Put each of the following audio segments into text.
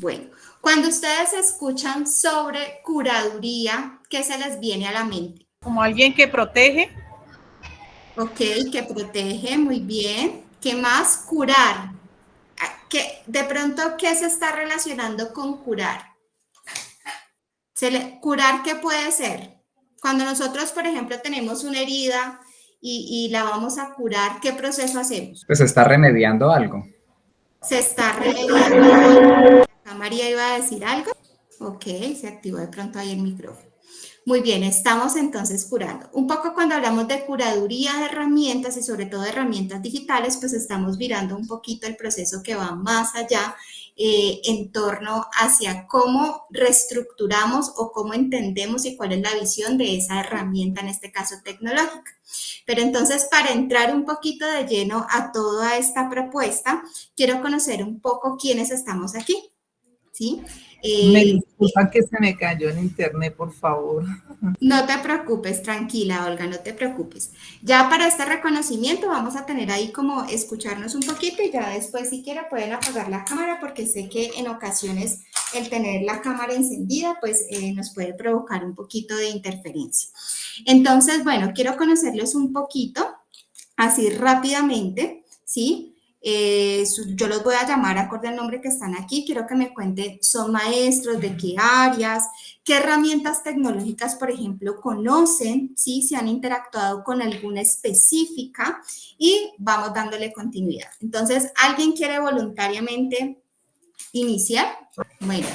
Bueno, cuando ustedes escuchan sobre curaduría, ¿qué se les viene a la mente? Como alguien que protege. Ok, que protege, muy bien. ¿Qué más? Curar. De pronto, ¿qué se está relacionando con curar? ¿Curar qué puede ser? Cuando nosotros, por ejemplo, tenemos una herida y la vamos a curar, ¿qué proceso hacemos? Pues se está remediando algo. Se está remediando algo. ¿Acá María iba a decir algo? Ok, se activó de pronto ahí el micrófono. Muy bien, estamos entonces curando. Un poco cuando hablamos de curaduría de herramientas y sobre todo de herramientas digitales, pues estamos mirando un poquito el proceso que va más allá en torno hacia cómo reestructuramos o cómo entendemos y cuál es la visión de esa herramienta, en este caso tecnológica. Pero entonces, para entrar un poquito de lleno a toda esta propuesta, quiero conocer un poco quiénes estamos aquí, ¿sí? Me disculpan que se me cayó en internet, por favor. No te preocupes, tranquila, Olga, no te preocupes. Ya para este reconocimiento vamos a tener ahí como escucharnos un poquito y ya después si quieren pueden apagar la cámara porque sé que en ocasiones el tener la cámara encendida pues nos puede provocar un poquito de interferencia. Entonces, bueno, quiero conocerlos un poquito, así rápidamente, ¿sí? Yo los voy a llamar acorde al nombre que están aquí. Quiero que me cuenten, son maestros, de qué áreas, qué herramientas tecnológicas, por ejemplo, conocen, ¿sí? Si han interactuado con alguna específica y vamos dándole continuidad. Entonces, ¿alguien quiere voluntariamente iniciar? Bueno,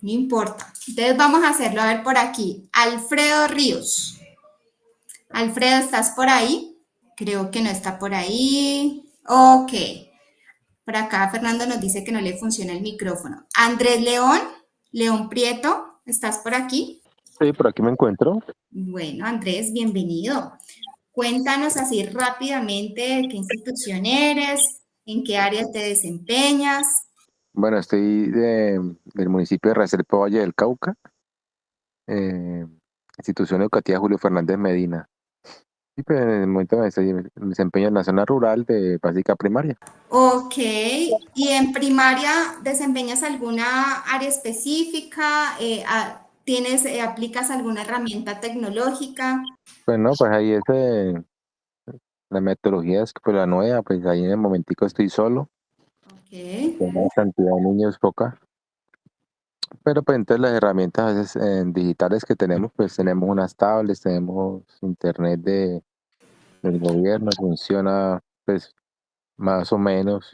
no importa. Entonces, vamos a hacerlo. A ver por aquí. Alfredo Ríos. Alfredo, ¿estás por ahí? Creo que no está por ahí. Ok. Por acá Fernando nos dice que no le funciona el micrófono. Andrés León, León Prieto, ¿estás por aquí? Sí, por aquí me encuentro. Bueno, Andrés, bienvenido. Cuéntanos así rápidamente de qué institución eres, en qué área te desempeñas. Bueno, estoy del municipio de Reserva Valle del Cauca, eh, institución educativa Julio Fernández Medina. Y pues en el momento me desempeño en la zona rural de básica primaria. Ok, ¿y en primaria desempeñas alguna área específica? ¿Aplicas alguna herramienta tecnológica? Pues no, pues ahí es la metodología es pues la nueva, pues ahí en el momentico estoy solo, Ok, tengo una cantidad de niños poca, pero pues entonces las herramientas a veces, digitales que tenemos, pues tenemos unas tablets, tenemos internet del gobierno, funciona pues más o menos.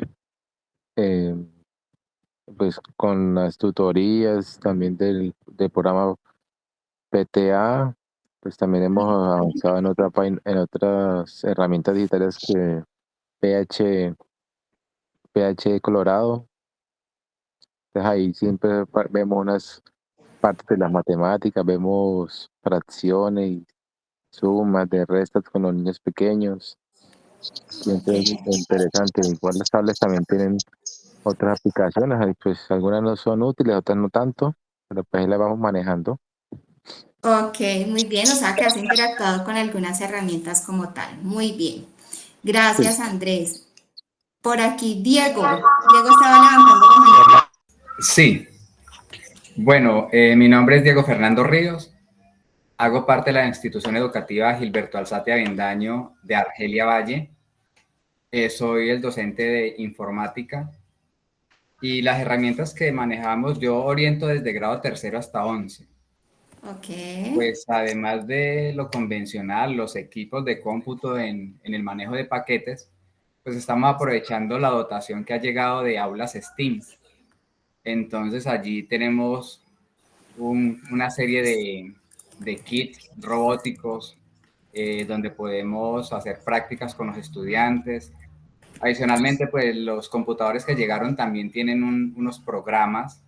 eh, pues con las tutorías también del programa PTA, pues también hemos avanzado en otras herramientas digitales que PH Colorado. Entonces ahí siempre vemos unas partes de las matemáticas, vemos fracciones y sumas de restas con los niños pequeños. Siempre es ok. interesante. Igual las tablets también tienen otras aplicaciones, ahí, pues algunas no son útiles, otras no tanto, pero pues ahí las vamos manejando. Ok, muy bien, o sea que has interactuado con algunas herramientas como tal. Muy bien. Sí. Gracias, Andrés. Por aquí, Diego. Diego estaba levantando la mano. Sí. Bueno, mi nombre es Diego Fernando Ríos. Hago parte de la institución educativa Gilberto Alzate Avendaño de Argelia Valle. Soy el docente de informática y las herramientas que manejamos yo oriento desde grado tercero hasta 11. Ok, Pues además de lo convencional, los equipos de cómputo en el manejo de paquetes, pues estamos aprovechando la dotación que ha llegado de aulas STEAM. Entonces allí tenemos una serie de kits robóticos donde podemos hacer prácticas con los estudiantes. Adicionalmente, pues los computadores que llegaron también tienen unos programas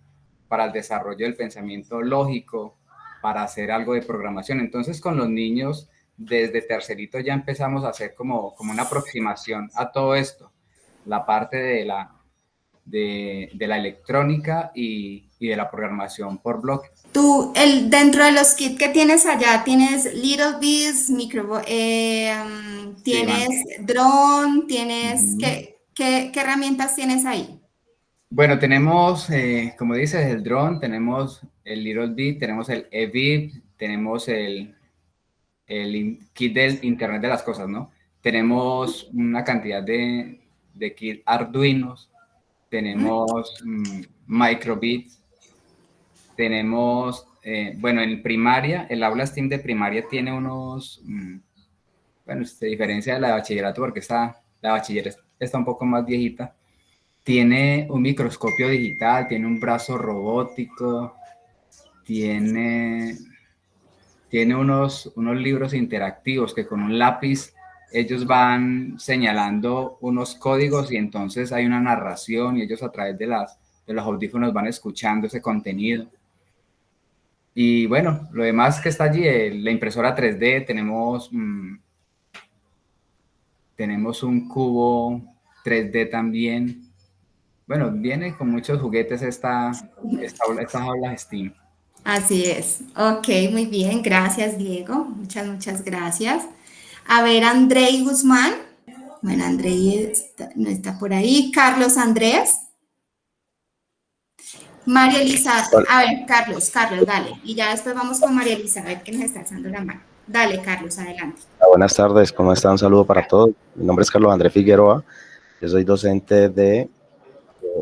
para el desarrollo del pensamiento lógico, para hacer algo de programación. Entonces, con los niños, desde tercerito ya empezamos a hacer como una aproximación a todo esto, la parte de la electrónica y de la programación por bloques. tú, dentro de los kits que tienes allá, tienes Little Bees, Sí, man. tienes drone, tienes, Ujú. ¿qué herramientas tienes ahí? Bueno, tenemos, como dices, el drone, tenemos el Little Bit, tenemos el eBit, tenemos el kit del Internet de las cosas, ¿no? Tenemos una cantidad de kit Arduinos, tenemos microbits, tenemos, bueno, en primaria, el aula STEAM de primaria tiene unos, bueno, se diferencia de la de bachillerato porque la bachiller está un poco más viejita. Tiene un microscopio digital, tiene un brazo robótico, tiene unos libros interactivos que con un lápiz ellos van señalando unos códigos y entonces hay una narración y ellos a través de los audífonos van escuchando ese contenido. Y bueno, lo demás que está allí, la impresora 3D, tenemos un cubo 3D también. Bueno, viene con muchos juguetes estas aulas STEAM. Así es. Ok, muy bien. Gracias, Diego. Muchas gracias. A ver, Andrei Guzmán. Bueno, Andrei no está por ahí. Carlos Andrés. María Elisa. A ver, Carlos, dale. Y ya después vamos con María Elisa, a ver qué nos está alzando la mano. Dale, Carlos, adelante. Buenas tardes, ¿cómo están? Un saludo para todos. Mi nombre es Carlos Andrés Figueroa. Yo soy docente de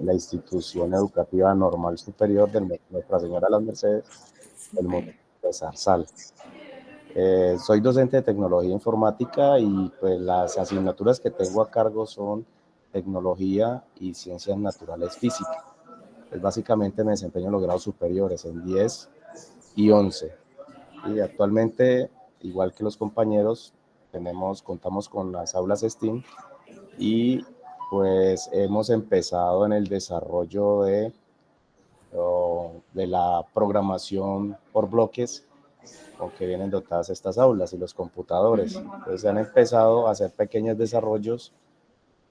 la institución educativa normal superior de Nuestra Señora de las Mercedes, del municipio de Zarzal. Soy docente de tecnología informática y pues las asignaturas que tengo a cargo son tecnología y ciencias naturales físicas. Pues básicamente me desempeño en los grados superiores en 10 y 11. Y actualmente, igual que los compañeros, contamos con las aulas STEAM y pues hemos empezado en el desarrollo de la programación por bloques con que vienen dotadas estas aulas y los computadores. Entonces han empezado a hacer pequeños desarrollos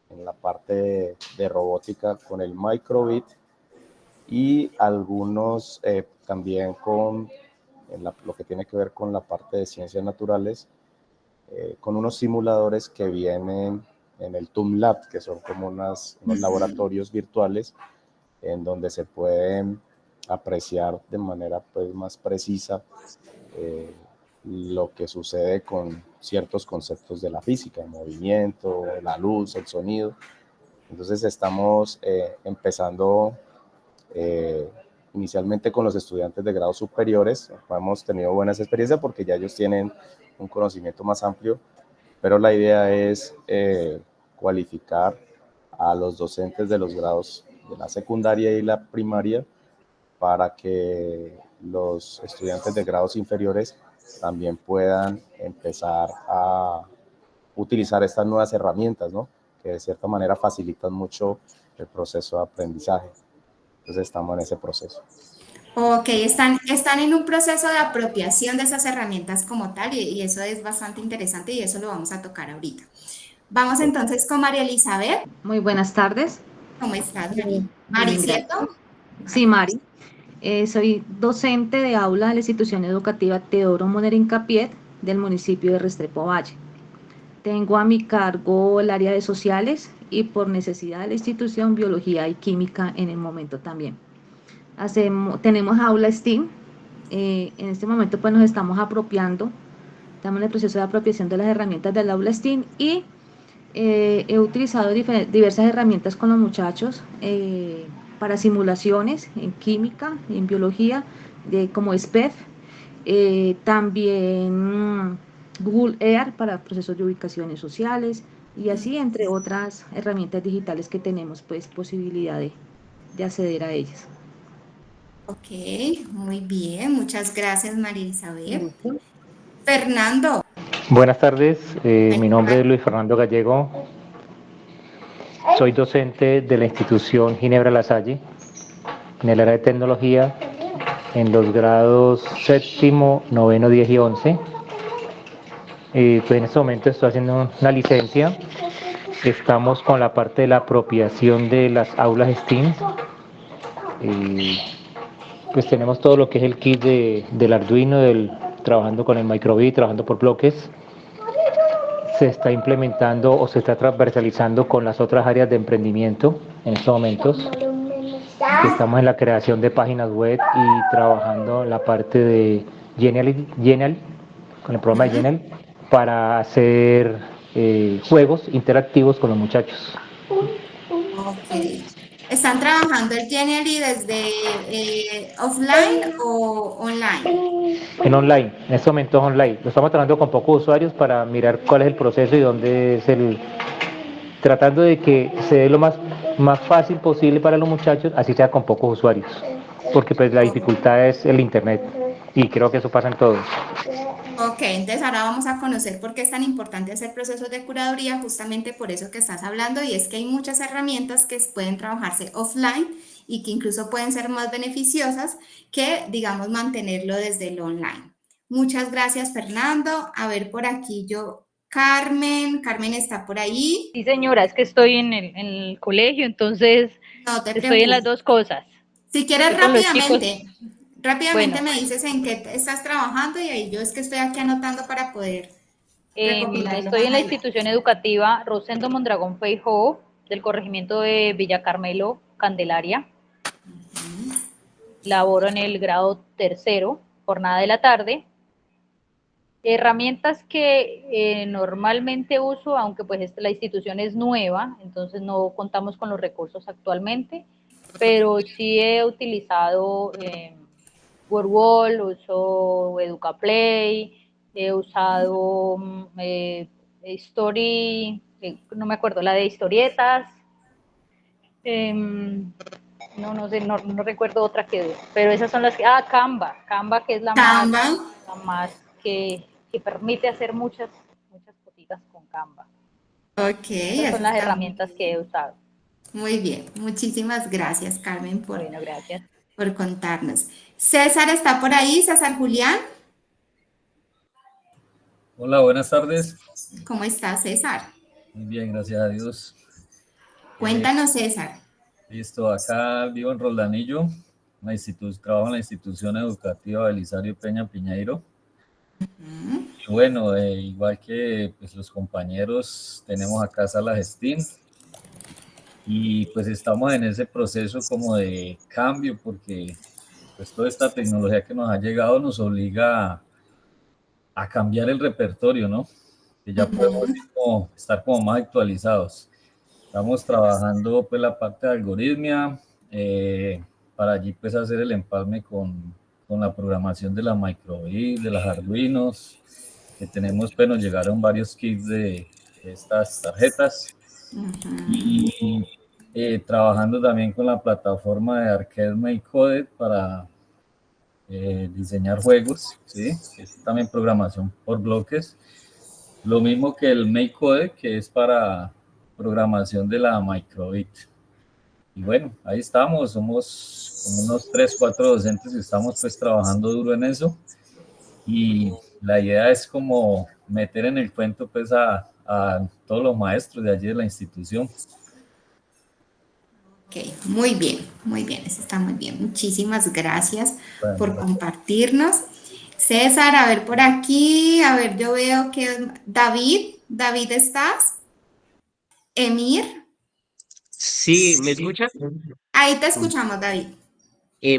en la parte de robótica con el microbit y algunos también con lo que tiene que ver con la parte de ciencias naturales, con unos simuladores que vienen en el TUM Lab, que son como unos laboratorios virtuales en donde se pueden apreciar de manera pues más precisa lo que sucede con ciertos conceptos de la física, el movimiento, la luz, el sonido. Entonces estamos empezando inicialmente con los estudiantes de grados superiores. Hemos tenido buenas experiencias porque ya ellos tienen un conocimiento más amplio, pero la idea es cualificar a los docentes de los grados de la secundaria y la primaria para que los estudiantes de grados inferiores también puedan empezar a utilizar estas nuevas herramientas, ¿no? Que de cierta manera facilitan mucho el proceso de aprendizaje. Entonces estamos en ese proceso. Ok, están en un proceso de apropiación de esas herramientas como tal y eso es bastante interesante y eso lo vamos a tocar ahorita. Vamos entonces con María Elizabeth. Muy buenas tardes. ¿Cómo estás, Mari? Mari, ¿cierto? Sí, Mari. Soy docente de aula de la institución educativa Teodoro Moner Incapié del municipio de Restrepo Valle. Tengo a mi cargo el área de sociales y por necesidad de la institución biología y química en el momento también. Tenemos aula STEAM. En este momento pues nos estamos apropiando, estamos en el proceso de apropiación de las herramientas del aula STEAM y he utilizado diversas herramientas con los muchachos para simulaciones en química, en biología, como SPEF, también Google Earth para procesos de ubicaciones sociales y así entre otras herramientas digitales que tenemos pues posibilidad de acceder a ellas. Ok, muy bien, muchas gracias María Elizabeth. Fernando. Buenas tardes, mi nombre es Luis Fernando Gallego, soy docente de la institución Ginebra La Salle en el área de tecnología en los grados séptimo, noveno, 10 y 11. Pues en este momento estoy haciendo una licencia, estamos con la parte de la apropiación de las aulas STEAM. Pues tenemos todo lo que es el kit del Arduino, trabajando con el microbit, trabajando por bloques. Se está implementando o se está transversalizando con las otras áreas de emprendimiento en estos momentos. Estamos en la creación de páginas web y trabajando en la parte de Genial, con el programa de Genial, para hacer juegos interactivos con los muchachos. Ok. ¿Están trabajando el Genially desde offline o online? En online, en este momento es online. Lo estamos trabajando con pocos usuarios para mirar cuál es el proceso y dónde es tratando de que se dé lo más fácil posible para los muchachos, así sea con pocos usuarios, porque pues la dificultad es el internet y creo que eso pasa en todos. Ok, entonces ahora vamos a conocer por qué es tan importante hacer procesos de curaduría, justamente por eso que estás hablando, y es que hay muchas herramientas que pueden trabajarse offline y que incluso pueden ser más beneficiosas que, digamos, mantenerlo desde el online. Muchas gracias, Fernando. A ver, por aquí Carmen está por ahí. Sí, señora, es que estoy en el colegio, entonces No te estoy en las preocupes. dos cosas. Si quieres Estoy con los chicos. rápidamente Bueno, me dices en qué estás trabajando y ahí yo es que estoy aquí anotando para poder recopilarlo estoy más en la adelante. institución educativa Rosendo Mondragón Feijó, del corregimiento de Villa Carmelo, Candelaria. Laboro en el grado tercero, jornada de la tarde. Herramientas que normalmente uso, aunque pues la institución es nueva, entonces no contamos con los recursos actualmente, pero sí he utilizado WordWall, uso EducaPlay, he usado Story, no me acuerdo, la de historietas, no sé, no recuerdo otra que, pero esas son las que, Canva que es la Canva. más que permite hacer muchas cositas con Canva. Ok, Esas son eso las está herramientas que he usado. muy bien. Muchísimas gracias, Carmen, Bueno, gracias. por contarnos. César está por ahí, César Julián. Hola, buenas tardes. ¿Cómo estás, César? Muy bien, gracias a Dios. Cuéntanos, César. Listo, acá vivo en Roldanillo, trabajo en la institución educativa Belisario Peña Piñeiro. Y bueno, igual que pues, los compañeros, tenemos acá salas STEAM y pues estamos en ese proceso como de cambio porque pues toda esta tecnología que nos ha llegado nos obliga a cambiar el repertorio, ¿no? Que ya podemos estar como más actualizados. Estamos trabajando pues la parte de algoritmia para allí pues hacer el empalme con la programación de la microbit, de las Arduinos, que tenemos, pues nos llegaron varios kits de estas tarjetas y trabajando también con la plataforma de Arcade Make Coded para diseñar juegos, ¿sí? Es también programación por bloques. Lo mismo que el MakeCode, que es para programación de la microbit. Y bueno, ahí estamos, somos como unos 3, 4 docentes que estamos pues trabajando duro en eso. Y la idea es como meter en el cuento pues a todos los maestros de allí de la institución. Ok, muy bien, eso está muy bien. Muchísimas gracias por Bueno, compartirnos. César, a ver por aquí, a ver, yo veo que David, ¿estás? Emir, Sí, ¿me escuchan? ahí te escuchamos, David.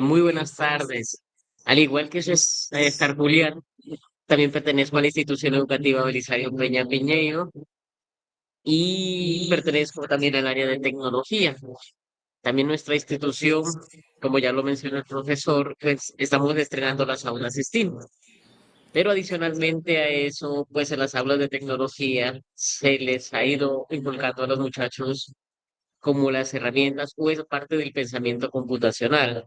Muy buenas tardes. Al igual que César Julián, también pertenezco a la institución educativa Belisario Peña Piñeiro y pertenezco también al área de tecnología. También nuestra institución, como ya lo mencionó el profesor, pues estamos estrenando las aulas STEAM. Pero adicionalmente a eso, pues en las aulas de tecnología se les ha ido inculcando a los muchachos como las herramientas o esa parte del pensamiento computacional.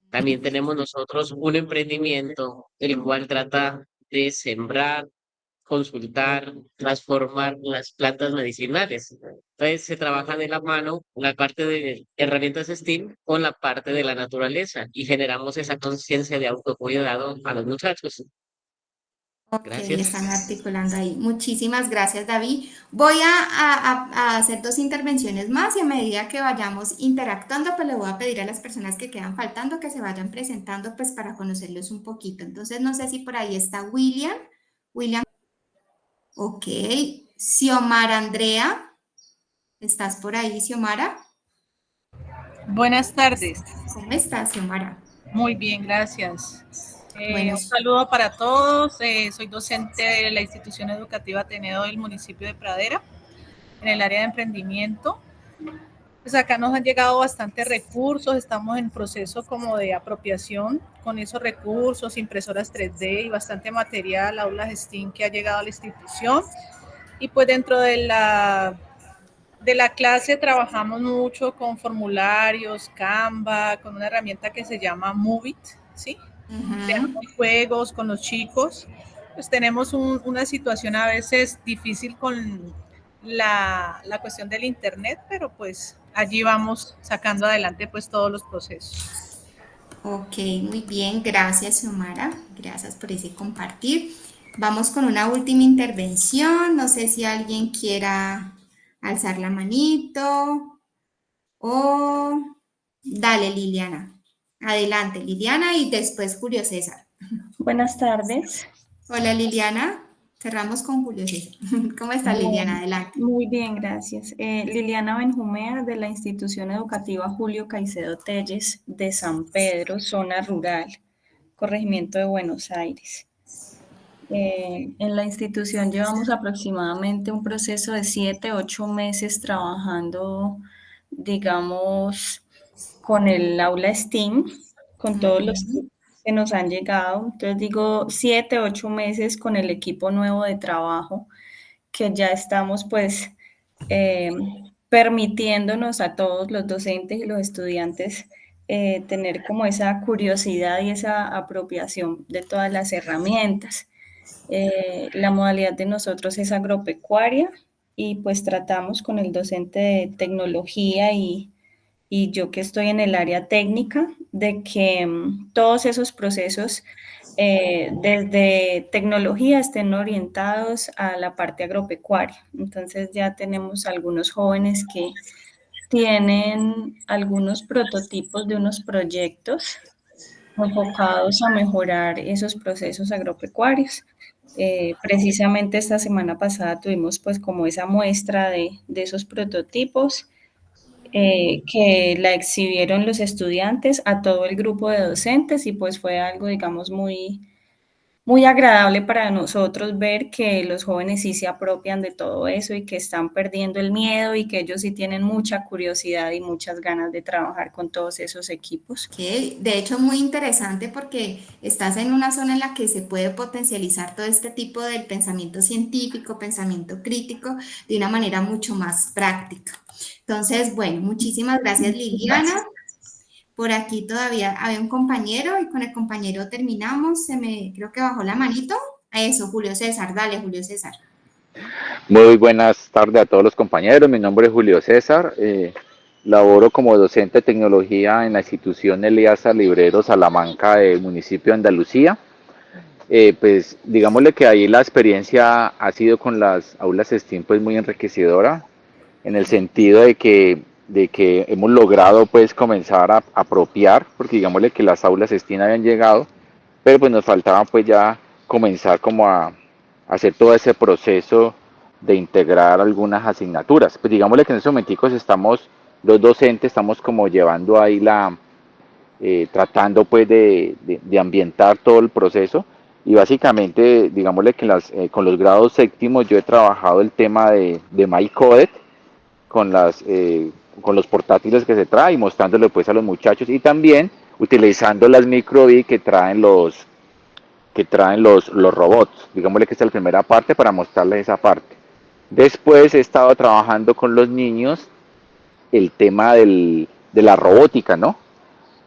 También tenemos nosotros un emprendimiento, el cual trata de sembrar, consultar, transformar las plantas medicinales. Entonces se trabaja de la mano la parte de herramientas STEAM con la parte de la naturaleza y generamos esa conciencia de autocuidado a los muchachos. Ok, están Gracias. articulando ahí. Muchísimas gracias, David. Voy a hacer dos intervenciones más y a medida que vayamos interactuando, pues le voy a pedir a las personas que quedan faltando que se vayan presentando, pues para conocerlos un poquito. Entonces, no sé si por ahí está William. William, ok. Xiomara Andrea, ¿estás por ahí, Xiomara? Buenas tardes. ¿Cómo estás, Xiomara? Muy bien, gracias. Bueno, Un saludo para todos. Soy docente de la institución educativa Ateneo del municipio de Pradera, en el área de emprendimiento. Pues acá nos han llegado bastantes recursos, estamos en proceso como de apropiación con esos recursos, impresoras 3D y bastante material, aulas STEAM que ha llegado a la institución. Y pues dentro de la clase trabajamos mucho con formularios, Canva, con una herramienta que se llama Moveit, ¿sí? Creamos juegos con los chicos. Pues tenemos una situación a veces difícil con la cuestión del internet, pero pues allí vamos sacando adelante pues todos los procesos. ok, muy bien, gracias, Xiomara. Gracias por ese compartir. Vamos con una última intervención. No sé si alguien quiera alzar la manito o dale, Liliana. Adelante, Liliana, y después Julio César. Buenas tardes. Hola, Liliana. Cerramos con Julio César. ¿Cómo está, Liliana? Adelante. Muy bien, gracias. Liliana Benjumea, de la institución educativa Julio Caicedo Telles de San Pedro, zona rural, corregimiento de Buenos Aires. En la institución llevamos aproximadamente un proceso de 7, 8 meses trabajando, digamos, con el aula STEAM, con todos los que nos han llegado. Entonces digo 7, 8 meses con el equipo nuevo de trabajo, que ya estamos pues permitiéndonos a todos los docentes y los estudiantes tener como esa curiosidad y esa apropiación de todas las herramientas. La modalidad de nosotros es agropecuaria y pues tratamos con el docente de tecnología y yo que estoy en el área técnica, de que todos esos procesos desde tecnología estén orientados a la parte agropecuaria. Entonces ya tenemos algunos jóvenes que tienen algunos prototipos de unos proyectos enfocados a mejorar esos procesos agropecuarios. Precisamente esta semana pasada tuvimos pues como esa muestra de esos prototipos que la exhibieron los estudiantes a todo el grupo de docentes y pues fue algo, digamos, muy, muy agradable para nosotros ver que los jóvenes sí se apropian de todo eso y que están perdiendo el miedo y que ellos sí tienen mucha curiosidad y muchas ganas de trabajar con todos esos equipos. De hecho, muy interesante porque estás en una zona en la que se puede potencializar todo este tipo del pensamiento científico, pensamiento crítico, de una manera mucho más práctica. Entonces, bueno, muchísimas gracias, Liliana. Por aquí todavía había un compañero y con el compañero terminamos. Creo que bajó la manito. Eso, Julio César. Dale, Julio César. Muy buenas tardes a todos los compañeros. Mi nombre es Julio César. Laboro como docente de tecnología en la institución Elías Librero Salamanca del municipio de Andalucía. Pues digámosle que ahí la experiencia ha sido con las aulas STEAM pues muy enriquecedora, en el sentido de que hemos logrado pues comenzar a apropiar, porque digámosle que las aulas STEAM habían llegado, pero pues nos faltaba pues ya comenzar como a hacer todo ese proceso de integrar algunas asignaturas. Pues digámosle que en estos momenticos estamos, los docentes estamos como llevando ahí tratando pues de ambientar todo el proceso, y básicamente digámosle que con los grados séptimos yo he trabajado el tema de MyCoded, con los portátiles que se trae y mostrándole pues a los muchachos, y también utilizando las micro:bit que traen los robots. Digámosle que esta es la primera parte para mostrarles esa parte. Después he estado trabajando con los niños el tema de la robótica, ¿no?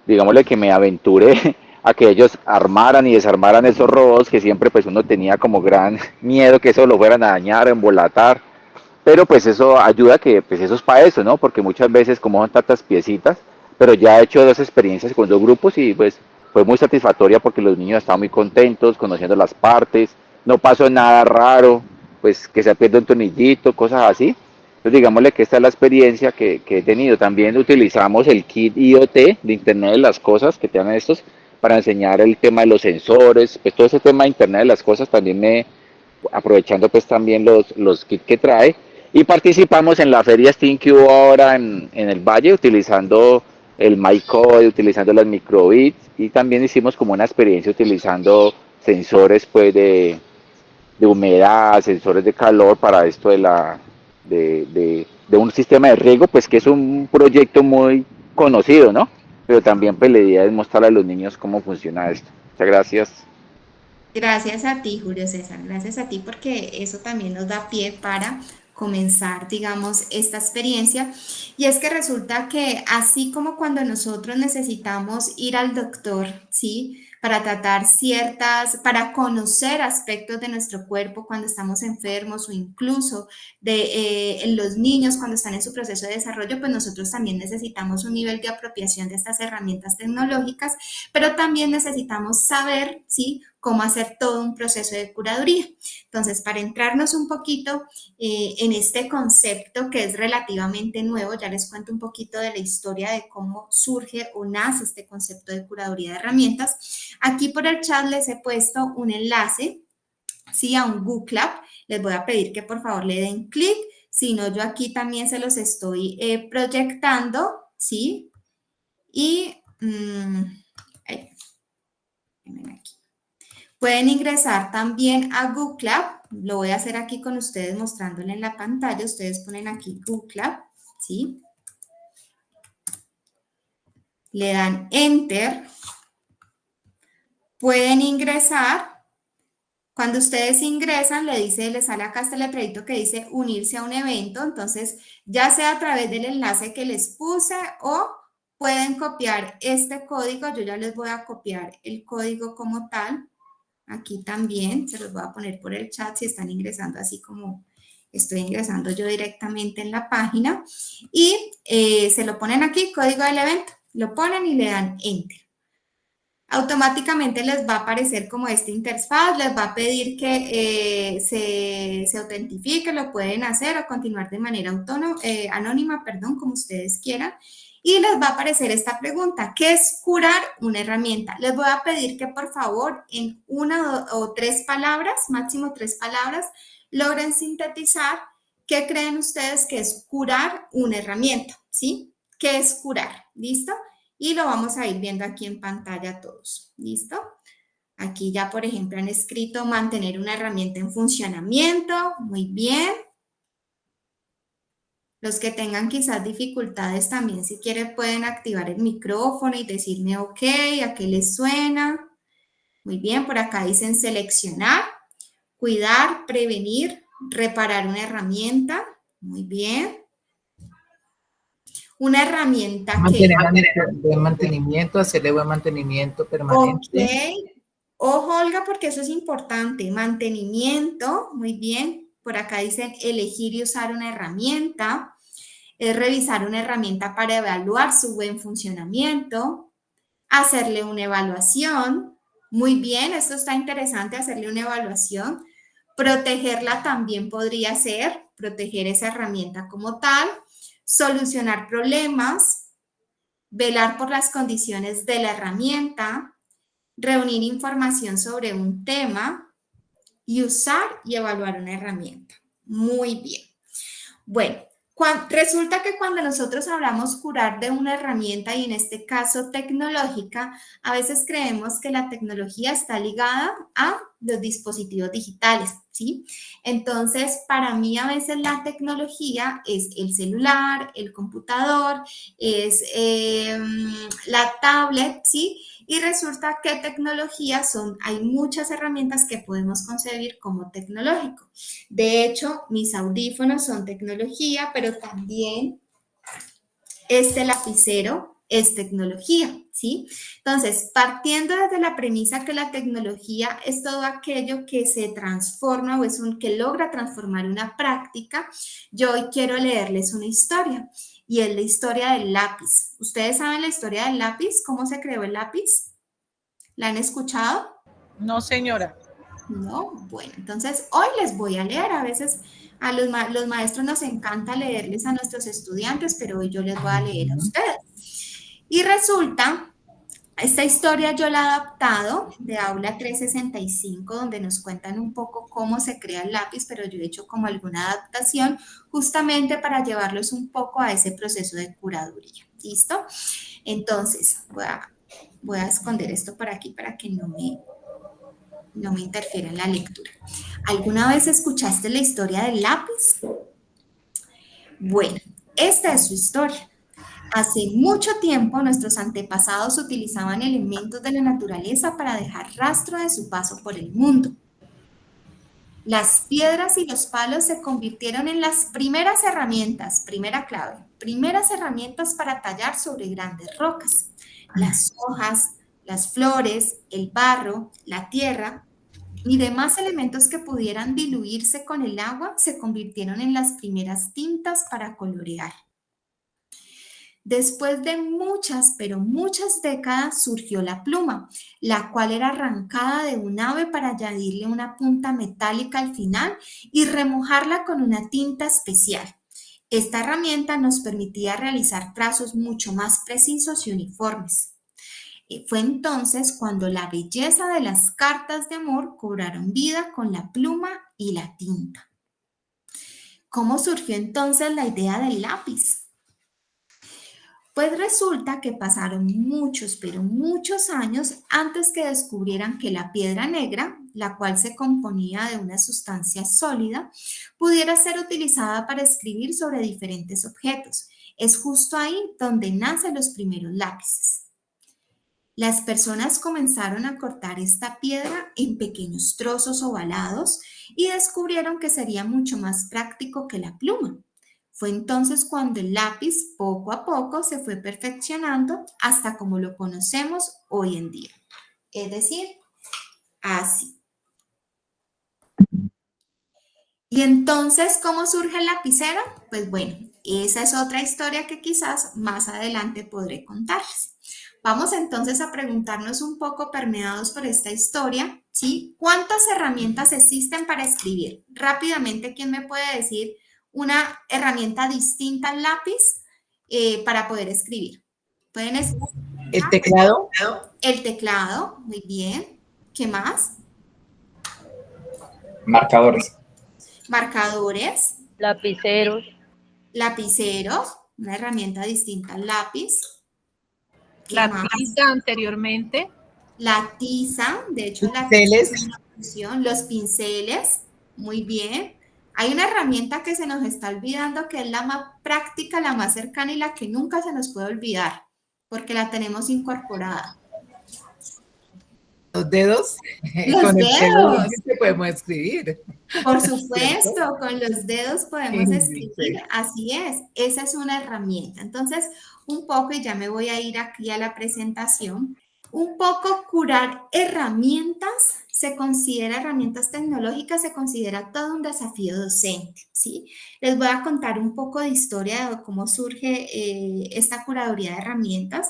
Digámosle que me aventuré a que ellos armaran y desarmaran esos robots que siempre pues uno tenía como gran miedo que eso lo fueran a dañar, a embolatar. Pero pues eso ayuda, que pues eso es para eso, ¿no? Porque muchas veces como son tantas piecitas, pero ya he hecho 2 experiencias con 2 grupos y pues fue muy satisfactoria porque los niños estaban muy contentos, conociendo las partes, no pasó nada raro, pues que se pierde un tornillito, cosas así. Entonces digámosle que esta es la experiencia que he tenido. También utilizamos el kit IoT de Internet de las Cosas que tienen estos para enseñar el tema de los sensores, pues todo ese tema de Internet de las Cosas también aprovechando pues también los kits que trae. Y participamos en la feria STEAM que hubo ahora en el Valle, utilizando el MyCode, utilizando las microbits, y también hicimos como una experiencia utilizando sensores pues de humedad, sensores de calor para esto de un sistema de riego, pues que es un proyecto muy conocido, ¿no? Pero también pues la idea es mostrarle a los niños cómo funciona esto. Muchas gracias. Gracias a ti, Julio César, gracias a ti porque eso también nos da pie para comenzar, digamos, esta experiencia. Y es que resulta que así como cuando nosotros necesitamos ir al doctor, ¿sí? Para tratar para conocer aspectos de nuestro cuerpo cuando estamos enfermos o incluso en los niños cuando están en su proceso de desarrollo, pues nosotros también necesitamos un nivel de apropiación de estas herramientas tecnológicas, pero también necesitamos saber, ¿sí? Cómo hacer todo un proceso de curaduría. Entonces, para entrarnos un poquito en este concepto que es relativamente nuevo, ya les cuento un poquito de la historia de cómo surge o nace este concepto de curaduría de herramientas. Aquí por el chat les he puesto un enlace, ¿sí? A un Google Lab. Les voy a pedir que por favor le den clic, si no yo aquí también se los estoy proyectando, ¿sí? Y aquí. Pueden ingresar también a Google Lab. Lo voy a hacer aquí con ustedes mostrándole en la pantalla. Ustedes ponen aquí Google Lab, ¿sí? Le dan Enter. Pueden ingresar. Cuando ustedes ingresan, les sale acá este letrerito que dice unirse a un evento. Entonces, ya sea a través del enlace que les puse o pueden copiar este código. Yo ya les voy a copiar el código como tal. Aquí también se los voy a poner por el chat si están ingresando así como estoy ingresando yo directamente en la página. Y se lo ponen aquí, código del evento. Lo ponen y le dan Enter. Automáticamente les va a aparecer como esta interfaz, les va a pedir que se autentifique, lo pueden hacer o continuar de manera anónima, como ustedes quieran. Y les va a aparecer esta pregunta, ¿qué es curar una herramienta? Les voy a pedir que por favor en 1 o 3 palabras, máximo 3 palabras, logren sintetizar qué creen ustedes que es curar una herramienta, ¿sí? ¿Qué es curar? ¿Listo? Y lo vamos a ir viendo aquí en pantalla todos, ¿listo? Aquí ya, por ejemplo, han escrito mantener una herramienta en funcionamiento, muy bien. Los que tengan quizás dificultades también, si quieren, pueden activar el micrófono y decirme ok, ¿a qué les suena? Muy bien, por acá dicen seleccionar, cuidar, prevenir, reparar una herramienta. Muy bien. Una herramienta buen mantenimiento, hacerle buen mantenimiento permanente. Ok. Ojo, Olga, porque eso es importante. Mantenimiento, muy bien. Por acá dicen elegir y usar una herramienta. Es revisar una herramienta para evaluar su buen funcionamiento. Hacerle una evaluación. Muy bien, esto está interesante, hacerle una evaluación. Protegerla también podría ser, proteger esa herramienta como tal. Solucionar problemas. Velar por las condiciones de la herramienta. Reunir información sobre un tema y usar y evaluar una herramienta. Muy bien. Bueno, resulta que cuando nosotros hablamos curar de una herramienta y en este caso tecnológica, a veces creemos que la tecnología está ligada a los dispositivos digitales, ¿sí? Entonces, para mí a veces la tecnología es el celular, el computador, es la tablet, ¿sí? Y resulta que hay muchas herramientas que podemos concebir como tecnológico. De hecho, mis audífonos son tecnología, pero también este lapicero es tecnología, ¿sí? Entonces, partiendo desde la premisa que la tecnología es todo aquello que se transforma o que logra transformar una práctica, yo hoy quiero leerles una historia y es la historia del lápiz. ¿Ustedes saben la historia del lápiz? ¿Cómo se creó el lápiz? ¿La han escuchado? No, señora. No, bueno, entonces hoy les voy a leer. A veces a los maestros nos encanta leerles a nuestros estudiantes, pero hoy yo les voy a leer a ustedes. Y resulta Esta historia yo la he adaptado de Aula 365, donde nos cuentan un poco cómo se crea el lápiz, pero yo he hecho como alguna adaptación justamente para llevarlos un poco a ese proceso de curaduría. ¿Listo? Entonces, voy a esconder esto por aquí para que no me interfiera en la lectura. ¿Alguna vez escuchaste la historia del lápiz? Bueno, esta es su historia. Hace mucho tiempo nuestros antepasados utilizaban elementos de la naturaleza para dejar rastro de su paso por el mundo. Las piedras y los palos se convirtieron en las primeras herramientas, primera clave, primeras herramientas para tallar sobre grandes rocas. Las hojas, las flores, el barro, la tierra y demás elementos que pudieran diluirse con el agua se convirtieron en las primeras tintas para colorear. Después de muchas, pero muchas décadas surgió la pluma, la cual era arrancada de un ave para añadirle una punta metálica al final y remojarla con una tinta especial. Esta herramienta nos permitía realizar trazos mucho más precisos y uniformes. Fue entonces cuando la belleza de las cartas de amor cobraron vida con la pluma y la tinta. ¿Cómo surgió entonces la idea del lápiz? Pues resulta que pasaron muchos, pero muchos años antes que descubrieran que la piedra negra, la cual se componía de una sustancia sólida, pudiera ser utilizada para escribir sobre diferentes objetos. Es justo ahí donde nacen los primeros lápices. Las personas comenzaron a cortar esta piedra en pequeños trozos ovalados y descubrieron que sería mucho más práctico que la pluma. Fue entonces cuando el lápiz poco a poco se fue perfeccionando hasta como lo conocemos hoy en día. Es decir, así. Y entonces, ¿cómo surge el lapicero? Pues bueno, esa es otra historia que quizás más adelante podré contarles. Vamos entonces a preguntarnos un poco permeados por esta historia, ¿sí? ¿Cuántas herramientas existen para escribir? Rápidamente, ¿quién me puede decir una herramienta distinta al lápiz para poder escribir? ¿Pueden escribir? ¿El teclado? El teclado, muy bien. ¿Qué más? Marcadores. Marcadores. Lapiceros. Lapiceros, una herramienta distinta al lápiz. La tiza anteriormente. La tiza, de hecho, pinceles. Los pinceles, muy bien. Hay una herramienta que se nos está olvidando que es la más práctica, la más cercana y la que nunca se nos puede olvidar, porque la tenemos incorporada. Los dedos. Los Con dedos. el dedo que podemos escribir. Por supuesto, ¿Cierto? con los dedos podemos Sí, escribir, sí. así es, esa es una herramienta. Entonces, un poco, y ya me voy a ir aquí a la presentación, un poco curar herramientas, se considera herramientas tecnológicas, se considera todo un desafío docente, ¿sí? Les voy a contar un poco de historia de cómo surge esta curaduría de herramientas.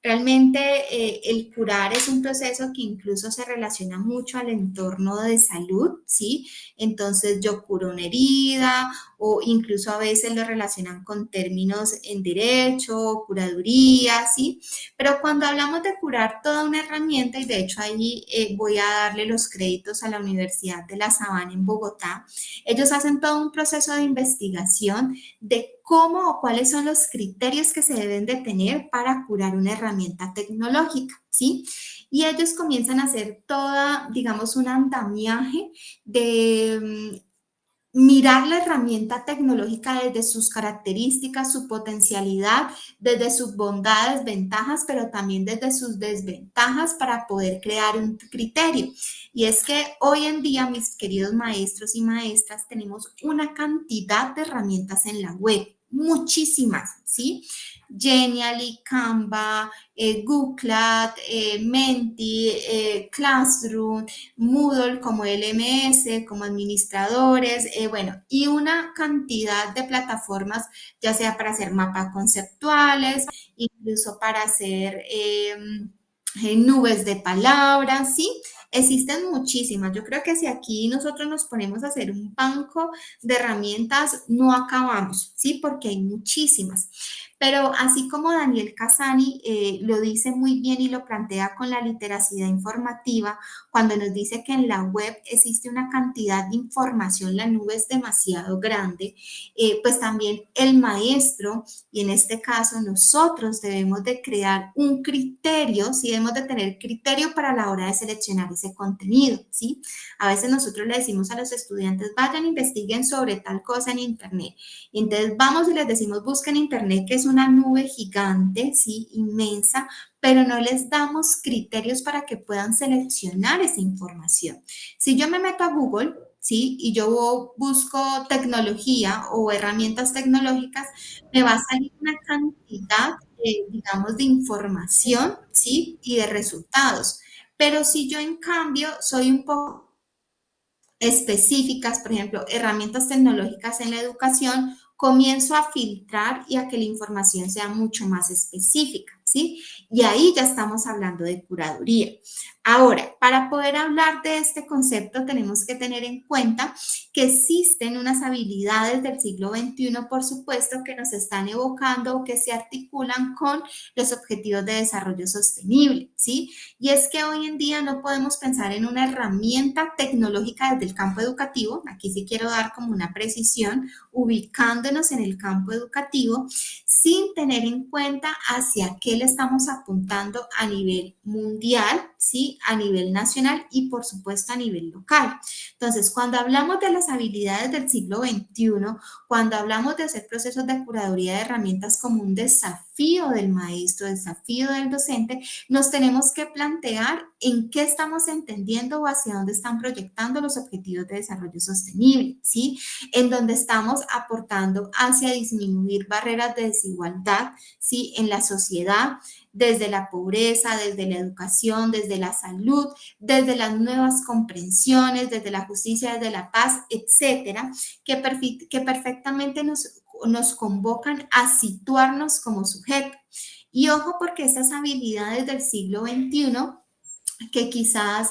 Realmente el curar es un proceso que incluso se relaciona mucho al entorno de salud, ¿sí? Entonces yo curo una herida o incluso a veces lo relacionan con términos en derecho, curaduría, ¿sí? Pero cuando hablamos de curar toda una herramienta, y de hecho ahí voy a darle los créditos a la Universidad de La Sabana en Bogotá, ellos hacen todo un proceso de investigación de cómo o cuáles son los criterios que se deben de tener para curar una herramienta tecnológica, ¿sí? Y ellos comienzan a hacer toda, digamos, un andamiaje de mirar la herramienta tecnológica desde sus características, su potencialidad, desde sus bondades, ventajas, pero también desde sus desventajas para poder crear un criterio. Y es que hoy en día, mis queridos maestros y maestras, tenemos una cantidad de herramientas en la web, muchísimas, ¿sí? Genially, Canva, Googleat, Menti, Classroom, Moodle como LMS, como administradores, bueno, y una cantidad de plataformas, ya sea para hacer mapas conceptuales, incluso para hacer nubes de palabras, ¿sí? Existen muchísimas. Yo creo que si aquí nosotros nos ponemos a hacer un banco de herramientas, no acabamos, ¿sí? Porque hay muchísimas. Pero así como Daniel Casani lo dice muy bien y lo plantea con la literacidad informativa, cuando nos dice que en la web existe una cantidad de información, la nube es demasiado grande, pues también el maestro, y en este caso nosotros debemos de crear un criterio, ¿sí? Debemos de tener criterio para la hora de seleccionar ese contenido, ¿sí? A veces nosotros le decimos a los estudiantes, vayan, investiguen sobre tal cosa en internet. Y entonces vamos y les decimos, busquen internet, que es una nube gigante, ¿sí? Inmensa, pero no les damos criterios para que puedan seleccionar esa información. Si yo me meto a Google, ¿sí? Y yo busco tecnología o herramientas tecnológicas, me va a salir una cantidad, digamos, de información, ¿sí? Y de resultados. Pero si yo, en cambio, soy un poco específicas, por ejemplo, herramientas tecnológicas en la educación, comienzo a filtrar y a que la información sea mucho más específica, ¿sí? Y ahí ya estamos hablando de curaduría. Ahora, para poder hablar de este concepto, tenemos que tener en cuenta que existen unas habilidades del siglo XXI, por supuesto, que nos están evocando o que se articulan con los objetivos de desarrollo sostenible, ¿sí? Y es que hoy en día no podemos pensar en una herramienta tecnológica desde el campo educativo, aquí sí quiero dar como una precisión, ubicándonos en el campo educativo, sin tener en cuenta hacia qué le estamos apuntando a nivel mundial, ¿sí? A nivel nacional y por supuesto a nivel local. Entonces, cuando hablamos de las habilidades del siglo XXI, cuando hablamos de hacer procesos de curaduría de herramientas como un desafío del maestro, desafío del docente, nos tenemos que plantear en qué estamos entendiendo o hacia dónde están proyectando los objetivos de desarrollo sostenible, ¿sí? En donde estamos aportando hacia disminuir barreras de desigualdad, ¿sí? En la sociedad, desde la pobreza, desde la educación, desde la salud, desde las nuevas comprensiones, desde la justicia, desde la paz, etcétera, que perfectamente nos convocan a situarnos como sujeto. Y ojo, porque estas habilidades del siglo XXI, que quizás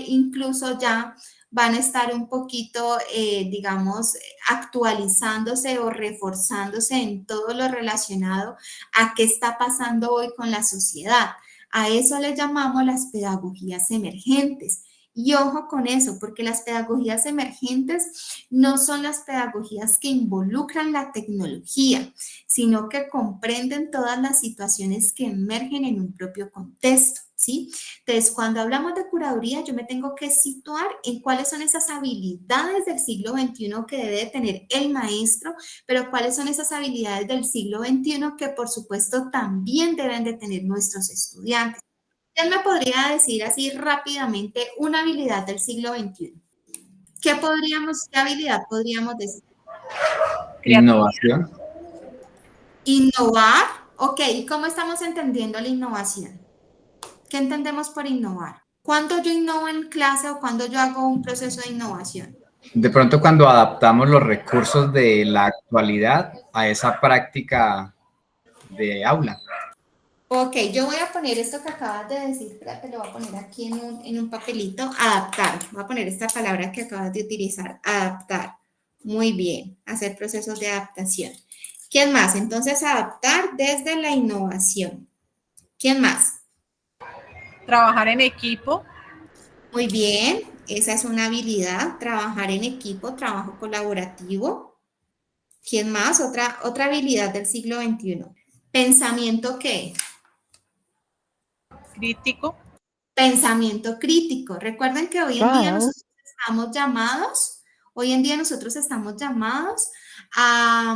incluso ya van a estar un poquito, digamos, actualizándose o reforzándose en todo lo relacionado a qué está pasando hoy con la sociedad. A eso le llamamos las pedagogías emergentes. Y ojo con eso, porque las pedagogías emergentes no son las pedagogías que involucran la tecnología, sino que comprenden todas las situaciones que emergen en un propio contexto, ¿sí? Entonces, cuando hablamos de curaduría, yo me tengo que situar en cuáles son esas habilidades del siglo XXI que debe tener el maestro, pero cuáles son esas habilidades del siglo XXI que, por supuesto, también deben de tener nuestros estudiantes. ¿Quién me podría decir así rápidamente una habilidad del siglo XXI? ¿Qué habilidad podríamos decir? Innovación. Innovar. Ok, ¿y cómo estamos entendiendo la innovación? ¿Qué entendemos por innovar? ¿Cuándo yo innovo en clase o cuándo yo hago un proceso de innovación? De pronto cuando adaptamos los recursos de la actualidad a esa práctica de aula. Ok, yo voy a poner esto que acabas de decir, espérate, lo voy a poner aquí en un papelito, adaptar. Voy a poner esta palabra que acabas de utilizar, adaptar. Muy bien, hacer procesos de adaptación. ¿Quién más? Entonces, adaptar desde la innovación. ¿Quién más? Trabajar en equipo. Muy bien, esa es una habilidad, trabajar en equipo, trabajo colaborativo. ¿Quién más? Otra habilidad del siglo XXI. ¿Pensamiento qué? Crítico. Pensamiento crítico. Recuerden que hoy en día nosotros estamos llamados a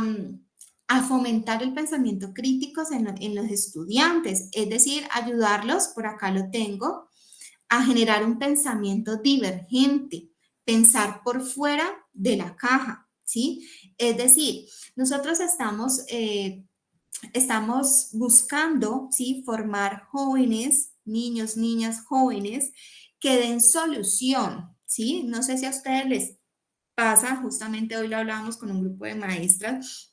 fomentar el pensamiento crítico en los estudiantes, es decir, ayudarlos, por acá lo tengo, a generar un pensamiento divergente, pensar por fuera de la caja, ¿sí? Es decir, nosotros estamos buscando, ¿sí? Formar jóvenes, niños, niñas, jóvenes, que den solución, ¿sí? No sé si a ustedes les pasa, justamente hoy lo hablábamos con un grupo de maestras,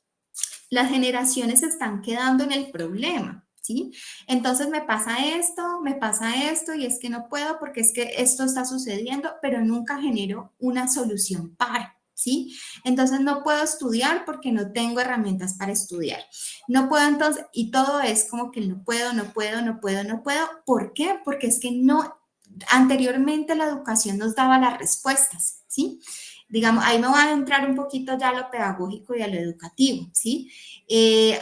las generaciones se están quedando en el problema, ¿sí? Entonces me pasa esto, y es que no puedo porque es que esto está sucediendo, pero nunca genero una solución para, ¿sí? Entonces no puedo estudiar porque no tengo herramientas para estudiar. No puedo entonces, y todo es como que no puedo. ¿Por qué? Porque es que no, anteriormente la educación nos daba las respuestas, ¿sí? Digamos, ahí me voy a entrar un poquito ya a lo pedagógico y a lo educativo, ¿sí?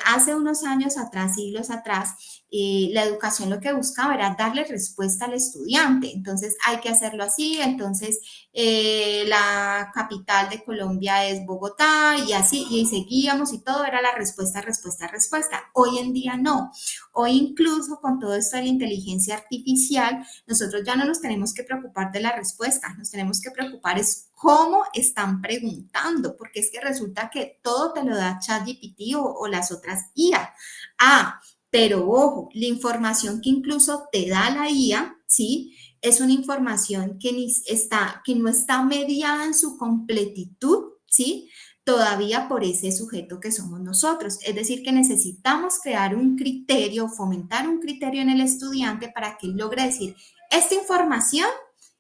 Hace unos años atrás, siglos atrás, la educación lo que buscaba era darle respuesta al estudiante. Entonces, hay que hacerlo así. Entonces, la capital de Colombia es Bogotá y así, y seguíamos y todo era la respuesta. Hoy en día no. Hoy incluso con todo esto de la inteligencia artificial, nosotros ya no nos tenemos que preocupar de la respuesta, nos tenemos que preocupar es cómo están preguntando, porque es que resulta que todo te lo da ChatGPT o las otras IA. Pero ojo, la información que incluso te da la IA, ¿sí? Es una información que no está mediada en su completitud, ¿sí? Todavía por ese sujeto que somos nosotros. Es decir, que necesitamos crear un criterio, fomentar un criterio en el estudiante para que él logre decir, esta información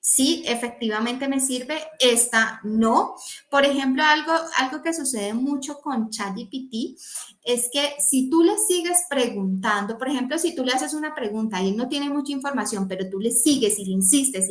sí, efectivamente me sirve, esta no. Por ejemplo, algo que sucede mucho con ChatGPT es que si tú le sigues preguntando, por ejemplo, si tú le haces una pregunta y él no tiene mucha información, pero tú le sigues y le insistes,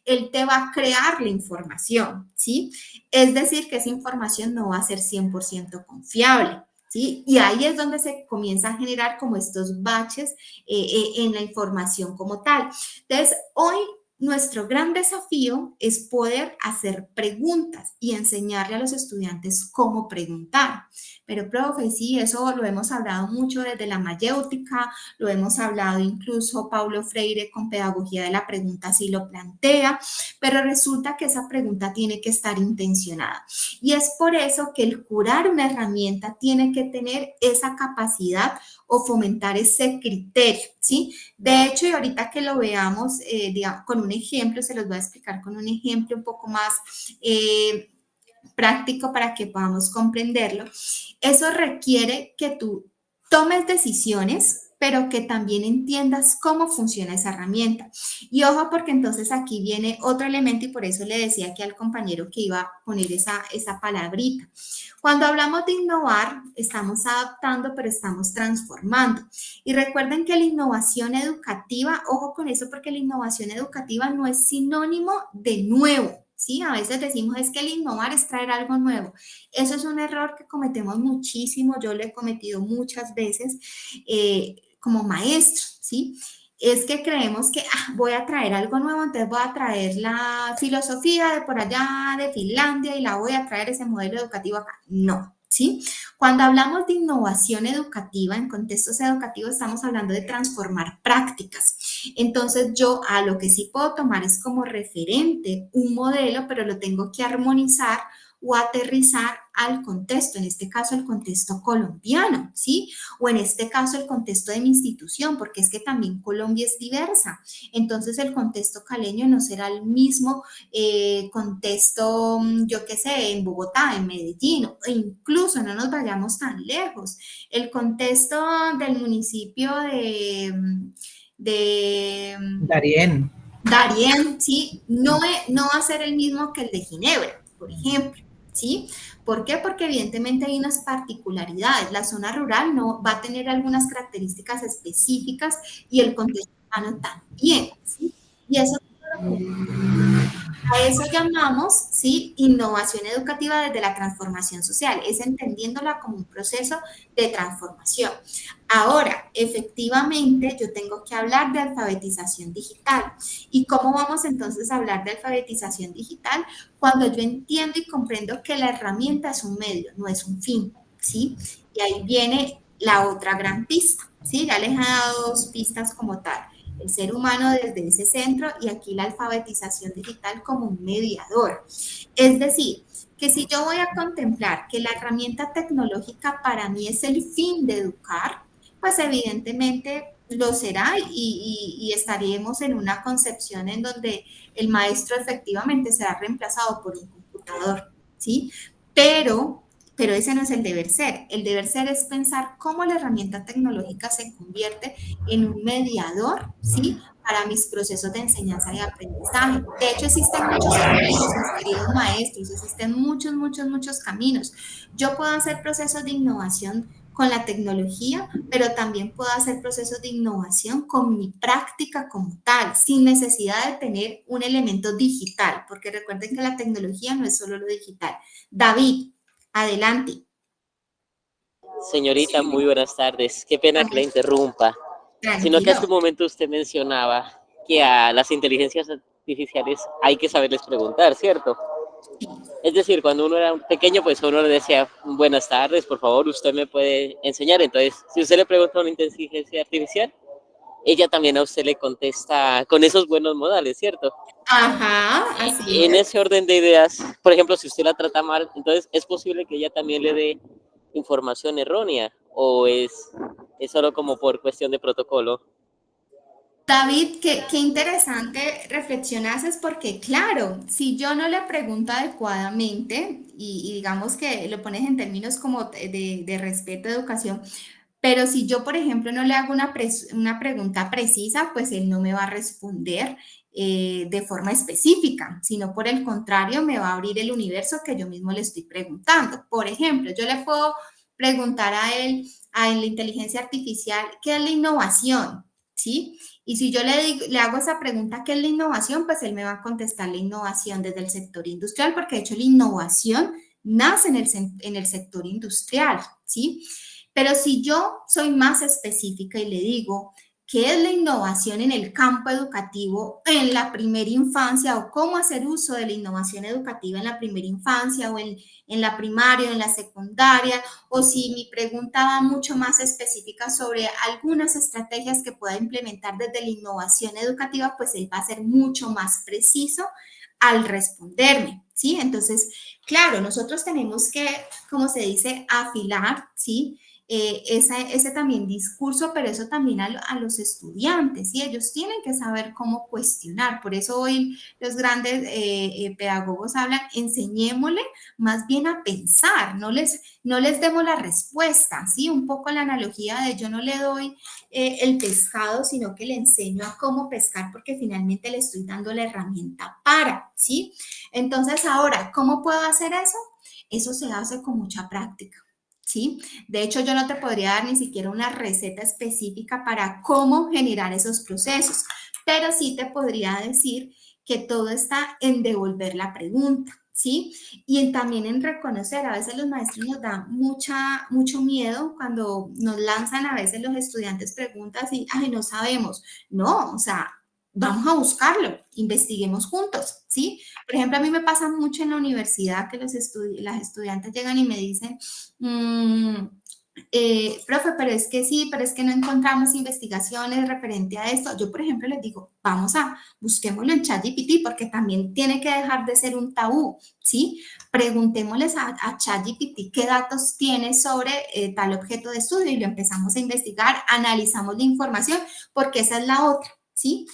él te va a crear la información, ¿sí? Es decir, que esa información no va a ser 100% confiable. ¿Sí? Y ahí es donde se comienza a generar como estos baches en la información como tal. Entonces, hoy nuestro gran desafío es poder hacer preguntas y enseñarle a los estudiantes cómo preguntar. Pero, profe, sí, eso lo hemos hablado mucho desde la mayéutica, lo hemos hablado incluso Paulo Freire con pedagogía de la pregunta sí lo plantea, pero resulta que esa pregunta tiene que estar intencionada. Y es por eso que el curar una herramienta tiene que tener esa capacidad o fomentar ese criterio, ¿sí? De hecho, y ahorita que lo veamos digamos, con un ejemplo, se los voy a explicar con un ejemplo un poco más práctico para que podamos comprenderlo. Eso requiere que tú tomes decisiones, pero que también entiendas cómo funciona esa herramienta. Y ojo, porque entonces aquí viene otro elemento y por eso le decía aquí al compañero que iba a poner esa palabrita. Cuando hablamos de innovar, estamos adaptando, pero estamos transformando. Y recuerden que la innovación educativa, ojo con eso, porque la innovación educativa no es sinónimo de nuevo. Sí, a veces decimos es que el innovar es traer algo nuevo. Eso es un error que cometemos muchísimo, yo lo he cometido muchas veces como maestro, ¿sí? Es que creemos que voy a traer algo nuevo, entonces voy a traer la filosofía de por allá de Finlandia y la voy a traer ese modelo educativo acá. No, ¿sí? Cuando hablamos de innovación educativa en contextos educativos estamos hablando de transformar prácticas. Entonces yo a lo que sí puedo tomar es como referente un modelo, pero lo tengo que armonizar o aterrizar al contexto, en este caso el contexto colombiano, ¿sí? O en este caso el contexto de mi institución, porque es que también Colombia es diversa. Entonces el contexto caleño no será el mismo contexto, yo qué sé, en Bogotá, en Medellín, o incluso no nos vayamos tan lejos. El contexto del municipio de Darién, ¿sí? No va a ser el mismo que el de Ginebra, por ejemplo, ¿sí? ¿Por qué? Porque evidentemente hay unas particularidades. La zona rural no va a tener algunas características específicas y el contexto urbano también, ¿sí? Y eso a eso llamamos, ¿sí? Innovación educativa desde la transformación social, es entendiéndola como un proceso de transformación. Ahora, efectivamente, yo tengo que hablar de alfabetización digital. ¿Y cómo vamos entonces a hablar de alfabetización digital? Cuando yo entiendo y comprendo que la herramienta es un medio, no es un fin, ¿sí? Y ahí viene la otra gran pista, ¿sí? Ya les he dado dos pistas como tal. El ser humano desde ese centro y aquí la alfabetización digital como un mediador. Es decir, que si yo voy a contemplar que la herramienta tecnológica para mí es el fin de educar, pues evidentemente lo será y estaríamos en una concepción en donde el maestro efectivamente será reemplazado por un computador, ¿sí? Pero pero ese no es el deber ser. El deber ser es pensar cómo la herramienta tecnológica se convierte en un mediador, ¿sí?, para mis procesos de enseñanza y aprendizaje. De hecho, existen muchos caminos, mis queridos maestros, existen muchos caminos. Yo puedo hacer procesos de innovación con la tecnología, pero también puedo hacer procesos de innovación con mi práctica como tal, sin necesidad de tener un elemento digital, porque recuerden que la tecnología no es solo lo digital. David, adelante. Señorita, muy buenas tardes. Qué pena que la interrumpa, sino que hace un momento usted mencionaba que a las inteligencias artificiales hay que saberles preguntar, ¿cierto? Es decir, cuando uno era pequeño, pues uno le decía, buenas tardes, por favor, usted me puede enseñar. Entonces, si usted le pregunta a una inteligencia artificial, ella también a usted le contesta con esos buenos modales, ¿cierto? Ajá, así En es. ese orden de ideas, por ejemplo, si usted la trata mal, entonces es posible que ella también le dé información errónea, o es solo como por cuestión de protocolo. David, qué interesante reflexión haces porque, claro, si yo no le pregunto adecuadamente y digamos que lo pones en términos como de respeto, de educación, pero si yo, por ejemplo, no le hago una pregunta precisa, pues él no me va a responder de forma específica, sino por el contrario, me va a abrir el universo que yo mismo le estoy preguntando. Por ejemplo, yo le puedo preguntar a él, a la inteligencia artificial, ¿qué es la innovación? ¿Sí? Y si yo le hago esa pregunta, ¿qué es la innovación? Pues él me va a contestar la innovación desde el sector industrial, porque de hecho la innovación nace en el sector industrial, ¿sí? Pero si yo soy más específica y le digo, ¿qué es la innovación en el campo educativo en la primera infancia o cómo hacer uso de la innovación educativa en la primera infancia o en la primaria o en la secundaria? O si mi pregunta va mucho más específica sobre algunas estrategias que pueda implementar desde la innovación educativa, pues él va a ser mucho más preciso al responderme, ¿sí? Entonces, claro, nosotros tenemos que, como se dice, afilar, ¿sí? Ese también discurso, pero eso también a los estudiantes, y ellos tienen que saber cómo cuestionar. Por eso hoy los grandes pedagogos hablan, enseñémosle más bien a pensar, no les demos la respuesta, ¿sí? Un poco la analogía de yo no le doy el pescado, sino que le enseño a cómo pescar, porque finalmente le estoy dando la herramienta para, ¿sí? Entonces, ahora, ¿cómo puedo hacer eso? Eso se hace con mucha práctica. ¿Sí? De hecho, yo no te podría dar ni siquiera una receta específica para cómo generar esos procesos, pero sí te podría decir que todo está en devolver la pregunta, ¿sí? Y también en reconocer, a veces los maestros nos dan mucho miedo cuando nos lanzan a veces los estudiantes preguntas y, ay, no sabemos. No, o sea, vamos a buscarlo, investiguemos juntos, ¿sí? Por ejemplo, a mí me pasa mucho en la universidad que las estudiantes llegan y me dicen, profe, pero es que sí, pero es que no encontramos investigaciones referente a esto. Yo, por ejemplo, les digo, busquémoslo en ChatGPT, porque también tiene que dejar de ser un tabú, ¿sí? Preguntémosles a ChatGPT qué datos tiene sobre tal objeto de estudio y lo empezamos a investigar, analizamos la información, porque esa es la otra, ¿sí?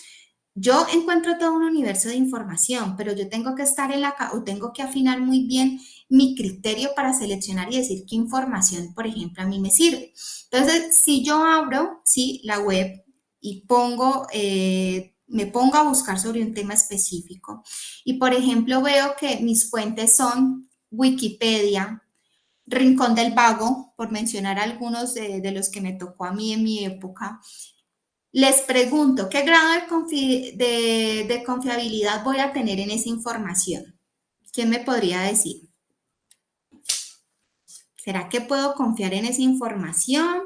Yo encuentro todo un universo de información, pero yo tengo que estar o tengo que afinar muy bien mi criterio para seleccionar y decir qué información, por ejemplo, a mí me sirve. Entonces, si yo abro, sí, la web y me pongo a buscar sobre un tema específico y, por ejemplo, veo que mis fuentes son Wikipedia, Rincón del Vago, por mencionar algunos de los que me tocó a mí en mi época. Les pregunto, ¿qué grado de confiabilidad voy a tener en esa información? ¿Quién me podría decir? ¿Será que puedo confiar en esa información?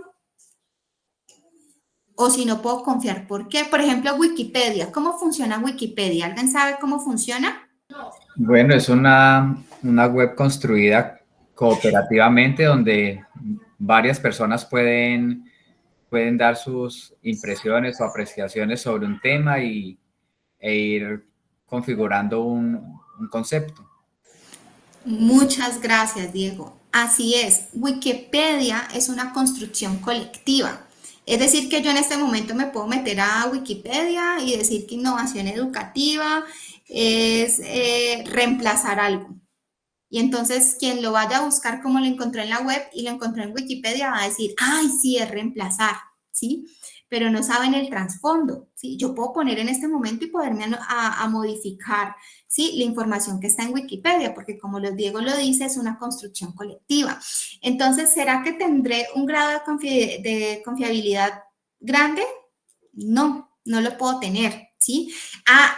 O si no puedo confiar, ¿por qué? Por ejemplo, Wikipedia. ¿Cómo funciona Wikipedia? ¿Alguien sabe cómo funciona? Bueno, es una web construida cooperativamente donde varias personas pueden dar sus impresiones o apreciaciones sobre un tema e ir configurando un concepto. Muchas gracias, Diego. Así es, Wikipedia es una construcción colectiva. Es decir, que yo en este momento me puedo meter a Wikipedia y decir que innovación educativa es reemplazar algo. Y entonces quien lo vaya a buscar como lo encontró en la web y lo encontró en Wikipedia va a decir, ay, sí, es reemplazar, ¿sí? Pero no saben el trasfondo, ¿sí? Yo puedo poner en este momento y poderme a modificar, ¿sí? La información que está en Wikipedia, porque como Diego lo dice, es una construcción colectiva. Entonces, ¿será que tendré un grado de confiabilidad grande? No, no lo puedo tener, ¿sí?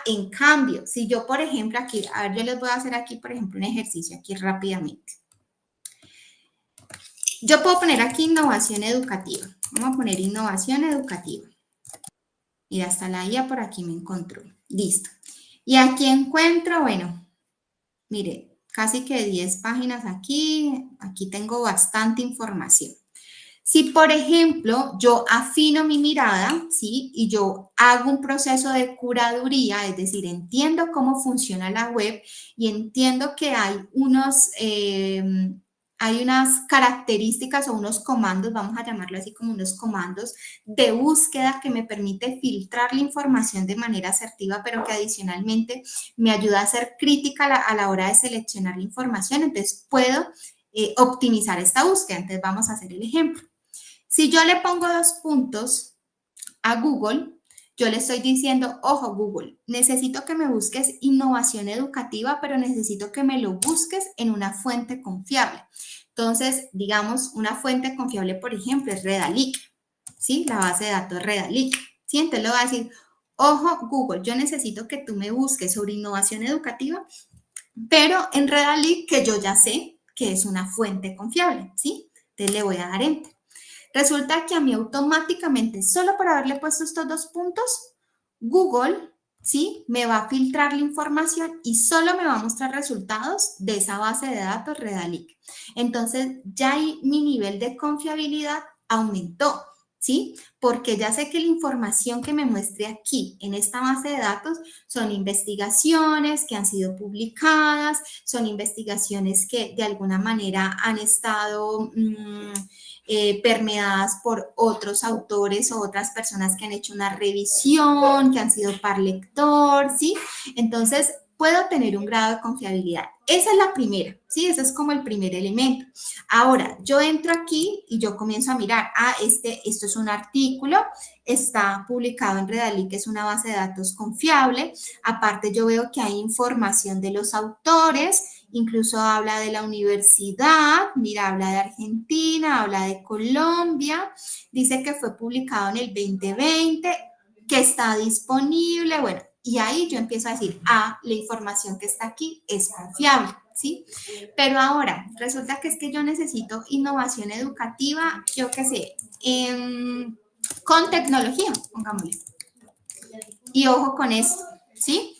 En cambio, si yo, por ejemplo, aquí, a ver, yo les voy a hacer aquí, por ejemplo, un ejercicio aquí rápidamente. Yo puedo poner aquí innovación educativa. Vamos a poner innovación educativa. Mira, hasta la IA por aquí me encontró. Listo. Y aquí encuentro, bueno, mire, casi que 10 páginas aquí. Aquí tengo bastante información. Si, por ejemplo, yo afino mi mirada, ¿sí? Y yo hago un proceso de curaduría, es decir, entiendo cómo funciona la web y entiendo que hay unas características o unos comandos, vamos a llamarlo así como unos comandos de búsqueda que me permite filtrar la información de manera asertiva, pero que adicionalmente me ayuda a ser crítica a la hora de seleccionar la información. Entonces, puedo optimizar esta búsqueda. Entonces, vamos a hacer el ejemplo. Si yo le pongo 2 puntos a Google, yo le estoy diciendo, ojo Google, necesito que me busques innovación educativa, pero necesito que me lo busques en una fuente confiable. Entonces, digamos, una fuente confiable, por ejemplo, es Redalyc, ¿sí? La base de datos Redalyc, ¿sí? Entonces le voy a decir, ojo Google, yo necesito que tú me busques sobre innovación educativa, pero en Redalyc, que yo ya sé que es una fuente confiable, ¿sí? Entonces le voy a dar Enter. Resulta que a mí automáticamente, solo por haberle puesto estos 2 puntos, Google, ¿sí? Me va a filtrar la información y solo me va a mostrar resultados de esa base de datos Redalyc. Entonces, ya ahí mi nivel de confiabilidad aumentó, ¿sí? Porque ya sé que la información que me muestre aquí en esta base de datos son investigaciones que han sido publicadas, son investigaciones que de alguna manera han estado permeadas por otros autores o otras personas que han hecho una revisión, que han sido par lector, ¿sí? Entonces, puedo tener un grado de confiabilidad. Esa es la primera, ¿sí? Ese es como el primer elemento. Ahora, yo entro aquí y yo comienzo a mirar, esto es un artículo, está publicado en Redalyc, que es una base de datos confiable. Aparte, yo veo que hay información de los autores, incluso habla de la universidad, mira, habla de Argentina, habla de Colombia, dice que fue publicado en el 2020, que está disponible, bueno, y ahí yo empiezo a decir, la información que está aquí es confiable, ¿sí? Pero ahora, resulta que es que yo necesito innovación educativa, yo qué sé, con tecnología, pongámosle. Y ojo con esto, ¿sí?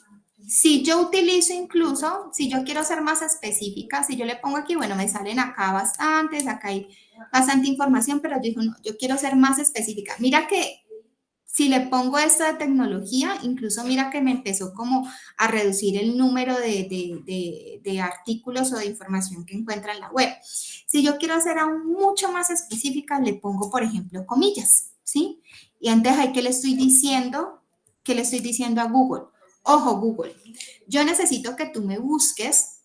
Si yo utilizo incluso, si yo quiero ser más específica, si yo le pongo aquí, bueno, me salen acá bastantes, acá hay bastante información, pero yo digo, no, yo quiero ser más específica. Mira que si le pongo esto de tecnología, incluso mira que me empezó como a reducir el número de artículos o de información que encuentra en la web. Si yo quiero ser aún mucho más específica, le pongo, por ejemplo, comillas, ¿sí? Y antes ahí que le estoy diciendo a Google. Ojo, Google, yo necesito que tú me busques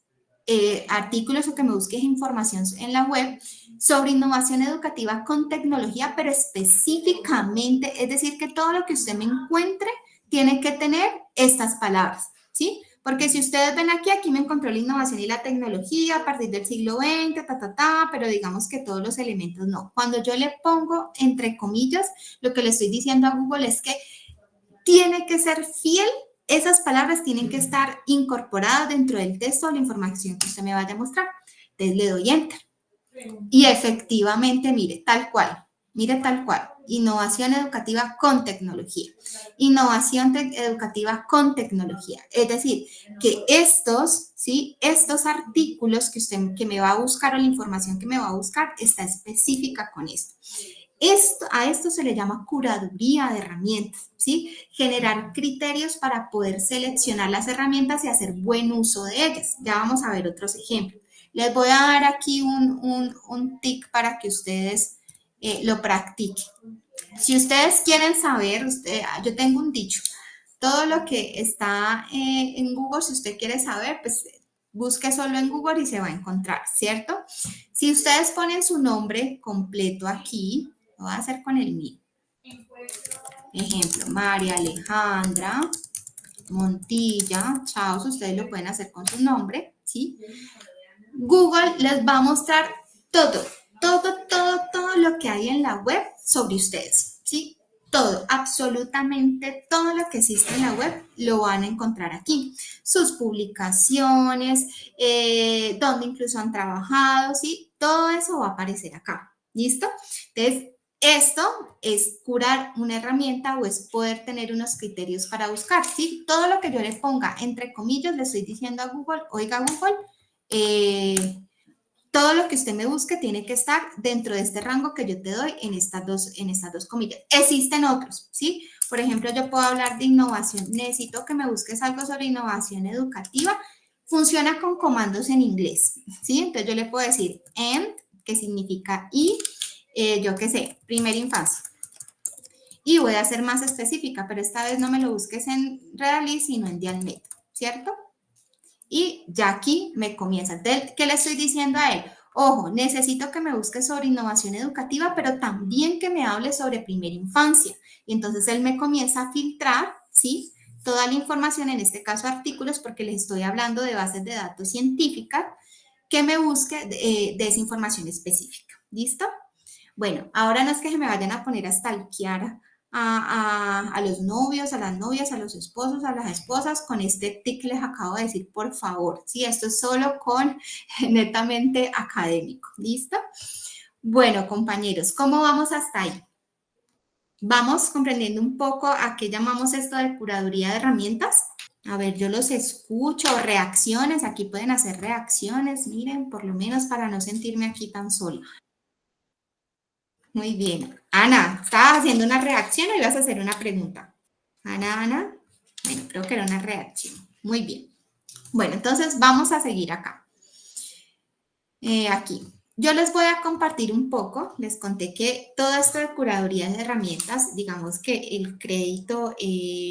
artículos o que me busques información en la web sobre innovación educativa con tecnología, pero específicamente, es decir, que todo lo que usted me encuentre tiene que tener estas palabras, ¿sí? Porque si ustedes ven aquí me encontró la innovación y la tecnología a partir del siglo XX, pero digamos que todos los elementos no. Cuando yo le pongo entre comillas, lo que le estoy diciendo a Google es que tiene que ser fiel, esas palabras tienen que estar incorporadas dentro del texto o la información que usted me vaya a mostrar. Entonces le doy Enter. Y efectivamente, mire tal cual, innovación educativa con tecnología, innovación educativa con tecnología. Es decir, que estos artículos que me va a buscar o la información que me va a buscar está específica con esto. A esto se le llama curaduría de herramientas, ¿sí? Generar criterios para poder seleccionar las herramientas y hacer buen uso de ellas. Ya vamos a ver otros ejemplos. Les voy a dar aquí un tic para que ustedes lo practiquen. Si ustedes quieren saber, yo tengo un dicho, todo lo que está en Google, si usted quiere saber, pues busque solo en Google y se va a encontrar, ¿cierto? Si ustedes ponen su nombre completo aquí, lo voy a hacer con el mío. Ejemplo, María Alejandra Montilla, Chaos, ustedes lo pueden hacer con su nombre, ¿sí? Google les va a mostrar todo lo que hay en la web sobre ustedes, ¿sí? Todo, absolutamente todo lo que existe en la web lo van a encontrar aquí. Sus publicaciones, donde incluso han trabajado, ¿sí? Todo eso va a aparecer acá, ¿listo? Entonces, esto es curar una herramienta o es poder tener unos criterios para buscar, ¿sí? Todo lo que yo le ponga, entre comillas, le estoy diciendo a Google, oiga Google, todo lo que usted me busque tiene que estar dentro de este rango que yo te doy en estas dos comillas. Existen otros, ¿sí? Por ejemplo, yo puedo hablar de innovación. Necesito que me busques algo sobre innovación educativa. Funciona con comandos en inglés, ¿sí? Entonces, yo le puedo decir and, que significa y, yo qué sé, primera infancia. Y voy a ser más específica, pero esta vez no me lo busques en Redalytics, sino en Dialnet, ¿cierto? Y ya aquí me comienza. ¿Qué le estoy diciendo a él? Ojo, necesito que me busque sobre innovación educativa, pero también que me hable sobre primera infancia. Y entonces él me comienza a filtrar, ¿sí? Toda la información, en este caso artículos, porque les estoy hablando de bases de datos científicas, que me busque de esa información específica. ¿Listo? Bueno, ahora no es que se me vayan a poner a stalkear a los novios, a las novias, a los esposos, a las esposas, con este tic que les acabo de decir, por favor. Sí, esto es solo con netamente académico. ¿Listo? Bueno, compañeros, ¿cómo vamos hasta ahí? ¿Vamos comprendiendo un poco a qué llamamos esto de curaduría de herramientas? A ver, yo los escucho, reacciones, aquí pueden hacer reacciones, miren, por lo menos para no sentirme aquí tan sola. Muy bien. Ana, ¿estabas haciendo una reacción o ibas a hacer una pregunta? Ana. Bueno, creo que era una reacción. Muy bien. Bueno, entonces vamos a seguir acá. Aquí. Yo les voy a compartir un poco. Les conté que todo esto de curaduría de herramientas, digamos que el crédito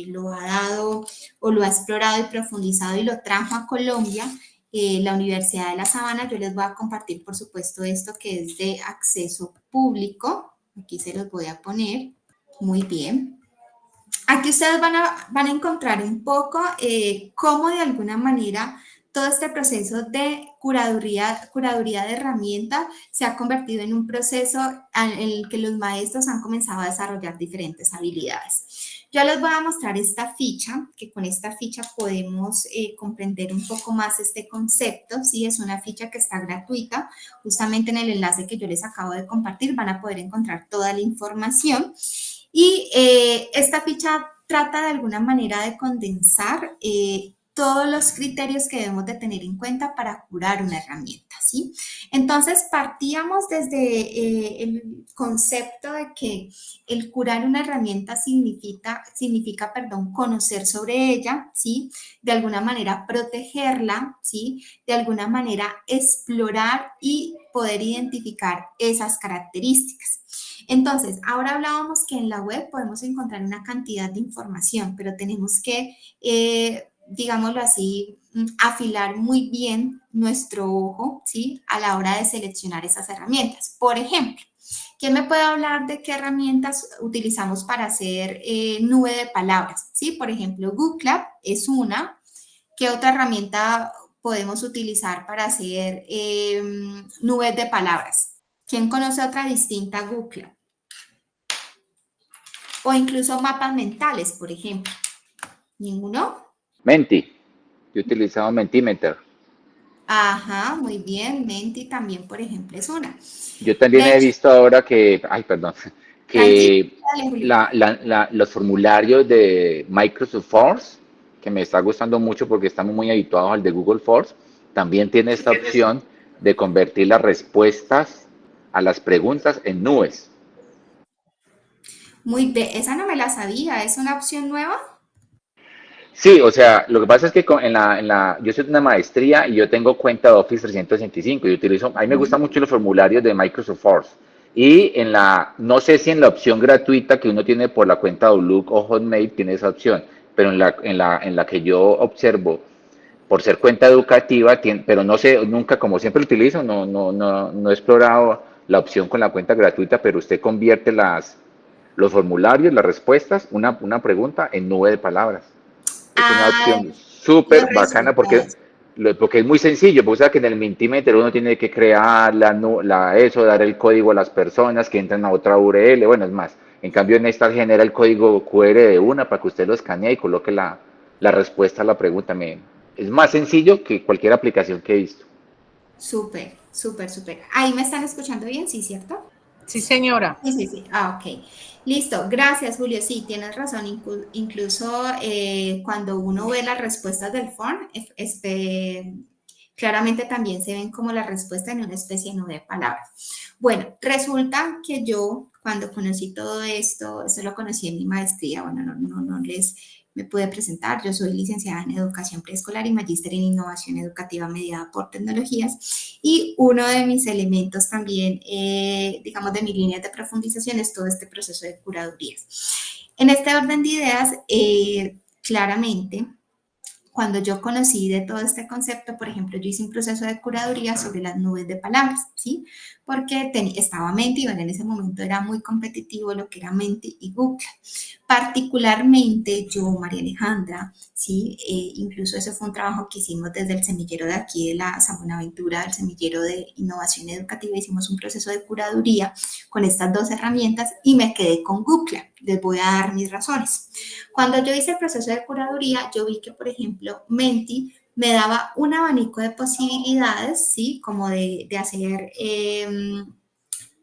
lo ha dado o lo ha explorado y profundizado y lo trajo a Colombia. La Universidad de La Sabana. Yo les voy a compartir, por supuesto, esto que es de acceso público. Aquí se los voy a poner. Muy bien. Aquí ustedes van a encontrar un poco cómo de alguna manera todo este proceso de curaduría de herramientas se ha convertido en un proceso en el que los maestros han comenzado a desarrollar diferentes habilidades. Yo les voy a mostrar esta ficha, que con esta ficha podemos comprender un poco más este concepto. Sí, es una ficha que está gratuita. Justamente en el enlace que yo les acabo de compartir van a poder encontrar toda la información. Y esta ficha trata de alguna manera de condensar todos los criterios que debemos de tener en cuenta para curar una herramienta, ¿sí? Entonces, partíamos desde el concepto de que el curar una herramienta significa, conocer sobre ella, ¿sí? De alguna manera protegerla, ¿sí? De alguna manera explorar y poder identificar esas características. Entonces, ahora hablábamos que en la web podemos encontrar una cantidad de información, pero tenemos que digámoslo así, afilar muy bien nuestro ojo, ¿sí? A la hora de seleccionar esas herramientas. Por ejemplo, ¿quién me puede hablar de qué herramientas utilizamos para hacer nube de palabras? ¿Sí? Por ejemplo, Google Lab es una. ¿Qué otra herramienta podemos utilizar para hacer nubes de palabras? ¿Quién conoce otra distinta a Google Lab? O incluso mapas mentales, por ejemplo. ¿Ninguno? Menti. Yo he utilizado Mentimeter. Ajá, muy bien. Menti también, por ejemplo, es una. Yo también he visto ahora que, que los formularios de Microsoft Force, que me está gustando mucho porque estamos muy habituados al de Google Force, también tiene esta opción de convertir las respuestas a las preguntas en nubes. Muy bien, esa no me la sabía, ¿es una opción nueva? Sí, o sea, lo que pasa es que yo soy de una maestría y yo tengo cuenta de Office 365 y utilizo, a mí me gustan mucho los formularios de Microsoft Force y no sé si en la opción gratuita que uno tiene por la cuenta Outlook o Hotmail tiene esa opción, pero en la que yo observo por ser cuenta educativa, pero no sé, nunca, como siempre lo utilizo, no he explorado la opción con la cuenta gratuita, pero usted convierte los formularios, las respuestas, una pregunta en nube de palabras. Es una opción Los súper bacana resultados. porque es muy sencillo, porque sabe que en el Mentimeter uno tiene que crear eso, dar el código a las personas que entran a otra URL, bueno, es más. En cambio, en esta genera el código QR de una para que usted lo escanee y coloque la respuesta a la pregunta. Es más sencillo que cualquier aplicación que he visto. Súper, súper, súper. ¿Ahí me están escuchando bien? Sí, ¿cierto? Sí, señora. Sí, sí, sí. Ah, ok. Listo. Gracias, Julio. Sí, tienes razón. Incluso cuando uno ve las respuestas del form, claramente también se ven como la respuesta en una especie de nube de palabras. Bueno, resulta que yo cuando conocí todo esto lo conocí en mi maestría, bueno, no les me pude presentar, yo soy licenciada en Educación Preescolar y magíster en Innovación Educativa mediada por tecnologías y uno de mis elementos también, digamos, de mi línea de profundización es todo este proceso de curadurías. En este orden de ideas, claramente, cuando yo conocí de todo este concepto, por ejemplo, yo hice un proceso de curaduría sobre las nubes de palabras, ¿sí? Porque estaba Menti, bueno, en ese momento era muy competitivo lo que era Menti y Google. Particularmente yo, María Alejandra, ¿sí? Incluso ese fue un trabajo que hicimos desde el semillero de aquí de la San Buenaventura, el semillero de innovación educativa, hicimos un proceso de curaduría con estas dos herramientas y me quedé con Google. Les voy a dar mis razones. Cuando yo hice el proceso de curaduría, yo vi que, por ejemplo, Menti me daba un abanico de posibilidades, ¿sí? Como de hacer,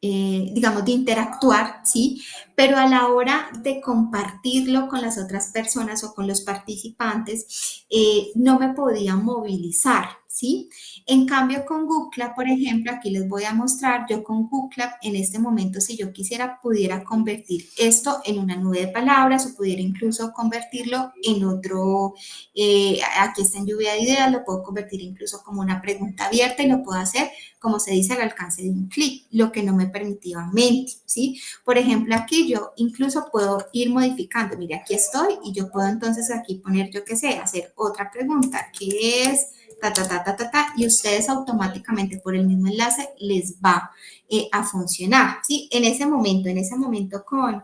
digamos, de interactuar, ¿sí? Pero a la hora de compartirlo con las otras personas o con los participantes, no me podía movilizar, ¿sí? En cambio, con Google Club, por ejemplo, aquí les voy a mostrar, yo con Google Club, en este momento, si yo quisiera, pudiera convertir esto en una nube de palabras o pudiera incluso convertirlo en otro, aquí está en lluvia de ideas, lo puedo convertir incluso como una pregunta abierta y lo puedo hacer, como se dice, al alcance de un clic, lo que no me permitía Menti, ¿sí? Por ejemplo, aquí yo incluso puedo ir modificando, mire, aquí estoy y yo puedo entonces aquí poner, yo qué sé, hacer otra pregunta, que es y ustedes automáticamente por el mismo enlace les va a funcionar, ¿sí? En ese momento con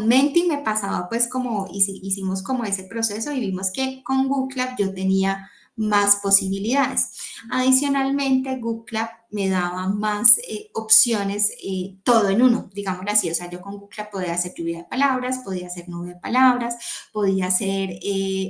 Menti me pasaba pues como hicimos como ese proceso y vimos que con Google Club yo tenía más posibilidades. Adicionalmente, Google Club me daba más opciones, todo en uno, digámoslo así. O sea, yo con Google Club podía hacer lluvia de palabras, podía hacer nube de palabras, podía hacer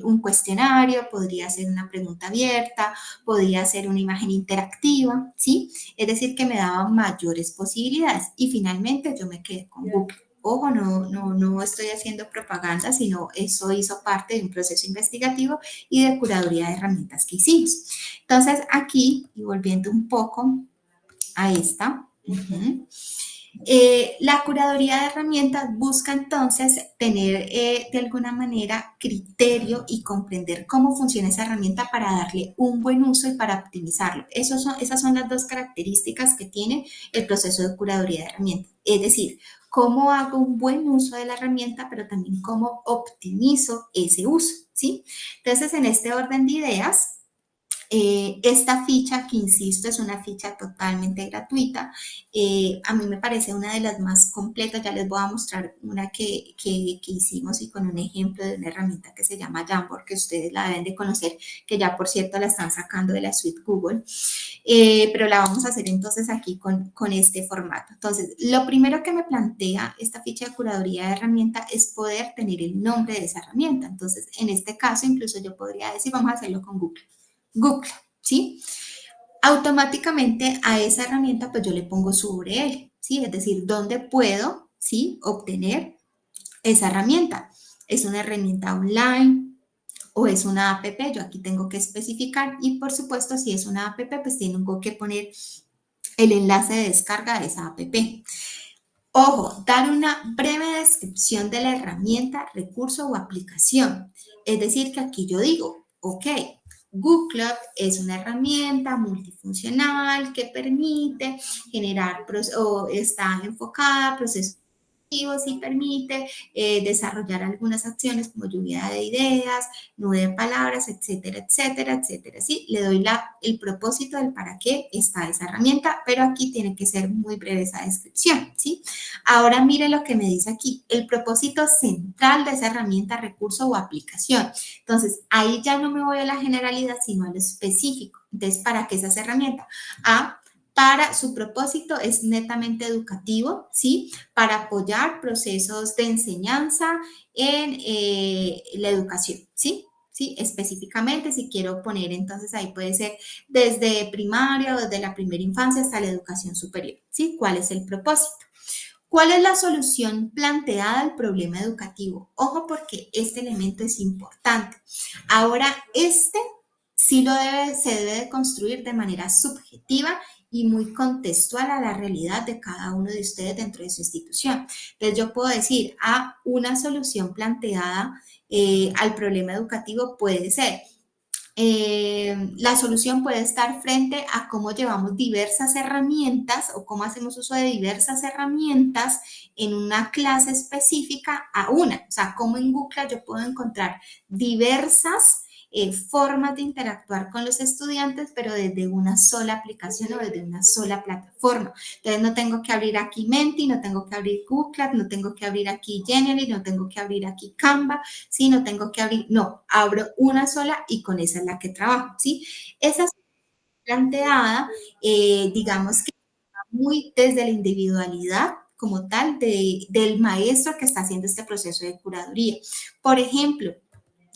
un cuestionario, podría hacer una pregunta abierta, podía hacer una imagen interactiva, ¿sí? Es decir, que me daba mayores posibilidades. Y finalmente yo me quedé con Google. Ojo, no estoy haciendo propaganda, sino eso hizo parte de un proceso investigativo y de curaduría de herramientas que hicimos. Entonces, aquí, y volviendo un poco a esta, la curaduría de herramientas busca entonces tener de alguna manera criterio y comprender cómo funciona esa herramienta para darle un buen uso y para optimizarlo. Esas son las dos características que tiene el proceso de curaduría de herramientas. Es decir, cómo hago un buen uso de la herramienta, pero también cómo optimizo ese uso, ¿sí? Entonces, en este orden de ideas, esta ficha, que insisto, es una ficha totalmente gratuita, a mí me parece una de las más completas. Ya les voy a mostrar una que hicimos y con un ejemplo de una herramienta que se llama Jamboard, que ustedes la deben de conocer, que ya por cierto la están sacando de la suite Google, pero la vamos a hacer entonces aquí con este formato. Entonces, lo primero que me plantea esta ficha de curaduría de herramienta es poder tener el nombre de esa herramienta. Entonces, en este caso, incluso yo podría decir, vamos a hacerlo con Google, ¿sí? Automáticamente a esa herramienta pues yo le pongo su URL, ¿sí? Es decir, ¿dónde puedo, ¿sí?, obtener esa herramienta? ¿Es una herramienta online o es una app? Yo aquí tengo que especificar y por supuesto si es una app pues tengo que poner el enlace de descarga de esa app. Ojo, dar una breve descripción de la herramienta, recurso o aplicación. Es decir, que aquí yo digo, ok, Google Club es una herramienta multifuncional que permite generar o está enfocada a procesos y permite desarrollar algunas acciones como lluvia de ideas, nube de palabras, etcétera, etcétera, etcétera. ¿Sí? Le doy el propósito del para qué está esa herramienta, pero aquí tiene que ser muy breve esa descripción. ¿Sí? Ahora mire lo que me dice aquí, el propósito central de esa herramienta, recurso o aplicación. Entonces, ahí ya no me voy a la generalidad, sino a lo específico. Entonces, ¿para qué es esa herramienta? Para su propósito es netamente educativo, ¿sí? Para apoyar procesos de enseñanza en la educación, ¿sí? ¿Sí? Específicamente, si quiero poner, entonces ahí puede ser desde primaria o desde la primera infancia hasta la educación superior, ¿sí? ¿Cuál es el propósito? ¿Cuál es la solución planteada al problema educativo? Ojo porque este elemento es importante. Ahora, sí se debe de construir de manera subjetiva y muy contextual a la realidad de cada uno de ustedes dentro de su institución. Entonces, yo puedo decir, una solución planteada al problema educativo puede ser, la solución puede estar frente a cómo llevamos diversas herramientas o cómo hacemos uso de diversas herramientas en una clase específica a una. O sea, cómo en Google yo puedo encontrar diversas formas de interactuar con los estudiantes, pero desde una sola aplicación o desde una sola plataforma. Entonces, no tengo que abrir aquí Menti, no tengo que abrir Google, no tengo que abrir aquí Genially, no tengo que abrir aquí Canva, ¿sí? No tengo que abrir, no, abro una sola y con esa es la que trabajo, ¿sí? Esa es planteada, digamos que muy desde la individualidad como tal del maestro que está haciendo este proceso de curaduría. Por ejemplo,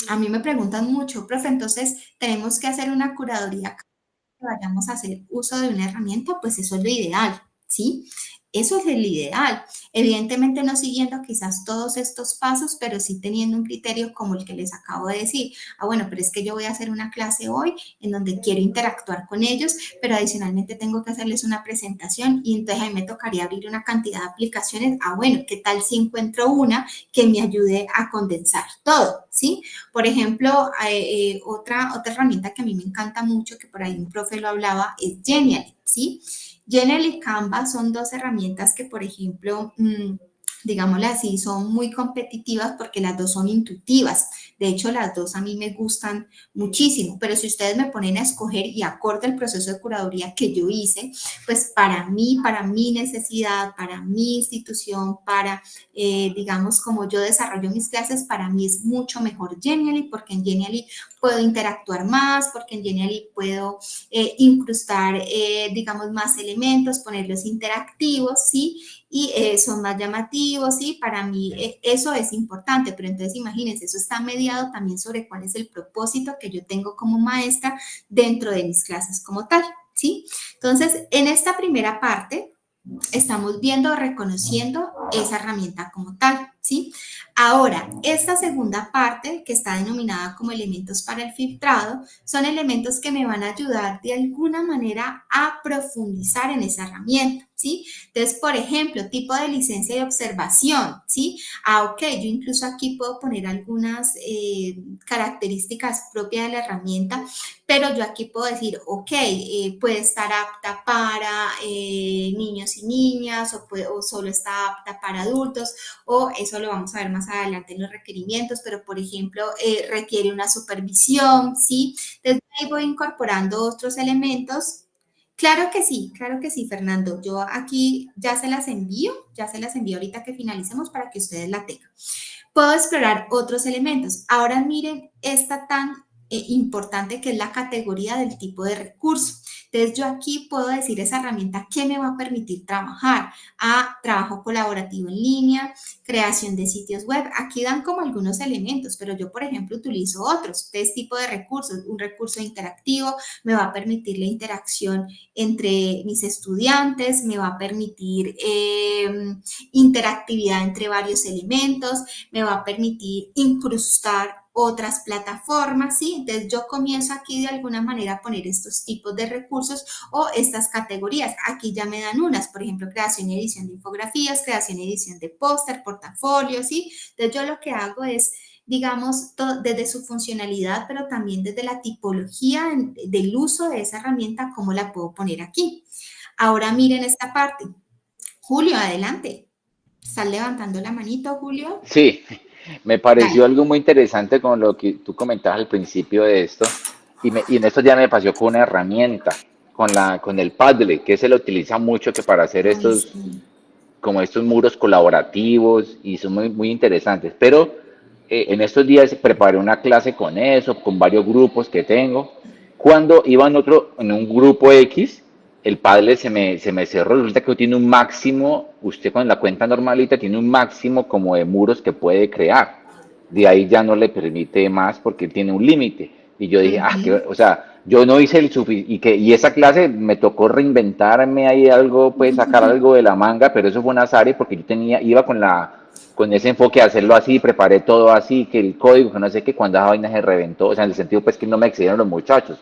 a mí me preguntan mucho, profe, entonces tenemos que hacer una curaduría que vayamos a hacer uso de una herramienta, pues eso es lo ideal, ¿sí? Eso es el ideal. Evidentemente no siguiendo quizás todos estos pasos, pero sí teniendo un criterio como el que les acabo de decir. Bueno, pero es que yo voy a hacer una clase hoy en donde quiero interactuar con ellos, pero adicionalmente tengo que hacerles una presentación y entonces ahí me tocaría abrir una cantidad de aplicaciones. Bueno, ¿qué tal si encuentro una que me ayude a condensar todo? ¿Sí? Por ejemplo, otra herramienta que a mí me encanta mucho, que por ahí un profe lo hablaba, es Genially, ¿sí? Genially y Canva son dos herramientas que, por ejemplo, digámosle así, son muy competitivas porque las dos son intuitivas. De hecho, las dos a mí me gustan muchísimo, pero si ustedes me ponen a escoger y acorde el proceso de curaduría que yo hice, pues para mí, para mi necesidad, para mi institución, para, digamos, como yo desarrollo mis clases, para mí es mucho mejor Genially, porque en Genially puedo interactuar más, porque en Genially puedo incrustar, digamos, más elementos, ponerlos interactivos, ¿sí? Y son más llamativos, ¿sí? Para mí eso es importante, pero entonces imagínense, eso está mediado también sobre cuál es el propósito que yo tengo como maestra dentro de mis clases como tal, ¿sí? Entonces, en esta primera parte estamos viendo, reconociendo esa herramienta como tal, ¿sí? Ahora, esta segunda parte, que está denominada como elementos para el filtrado, son elementos que me van a ayudar de alguna manera a profundizar en esa herramienta, ¿sí? Entonces, por ejemplo, tipo de licencia de observación, ¿sí? Ok, yo incluso aquí puedo poner algunas características propias de la herramienta, pero yo aquí puedo decir, ok, puede estar apta para niños y niñas o solo está apta para adultos, o eso lo vamos a ver más adelante en los requerimientos, pero por ejemplo requiere una supervisión, ¿sí? Entonces ahí voy incorporando otros elementos. Claro que sí, Fernando. Yo aquí ya se las envío ahorita que finalicemos para que ustedes la tengan. Puedo explorar otros elementos. Ahora miren esta tan importante que es la categoría del tipo de recurso. Entonces yo aquí puedo decir esa herramienta que me va a permitir trabajar trabajo colaborativo en línea, creación de sitios web. Aquí dan como algunos elementos, pero yo por ejemplo utilizo otros. Este tipo de recursos, un recurso interactivo me va a permitir la interacción entre mis estudiantes, me va a permitir interactividad entre varios elementos, me va a permitir incrustar otras plataformas, ¿sí? Entonces yo comienzo aquí de alguna manera a poner estos tipos de recursos o estas categorías. Aquí ya me dan unas, por ejemplo, creación y edición de infografías, creación y edición de póster, portafolios, ¿sí? Entonces yo lo que hago es, digamos, desde su funcionalidad, pero también desde la tipología del uso de esa herramienta, cómo la puedo poner aquí. Ahora miren esta parte. Julio, adelante. ¿Estás levantando la manito, Julio? Sí, me pareció Dale. algo muy interesante con lo que tú comentabas al principio de esto, y en esto ya me pasó con una herramienta, con el Padlet, que se lo utiliza mucho que para hacer Ay, estos, sí. como estos muros colaborativos, y son muy, muy interesantes. Pero en estos días preparé una clase con eso, con varios grupos que tengo. Cuando iba en un grupo X, el Padlet se me cerró. Resulta que tiene un máximo, usted con la cuenta normalita tiene un máximo como de muros que puede crear. De ahí ya no le permite más porque tiene un límite. Y yo dije, Ujú. o sea, yo no hice el suficiente, y esa clase me tocó reinventarme ahí algo, pues sacar algo de la manga, pero eso fue un azar porque iba con ese enfoque de hacerlo así, preparé todo así, que el código, que no sé qué, cuando esa vaina se reventó, o sea, en el sentido pues que no me excedieron los muchachos.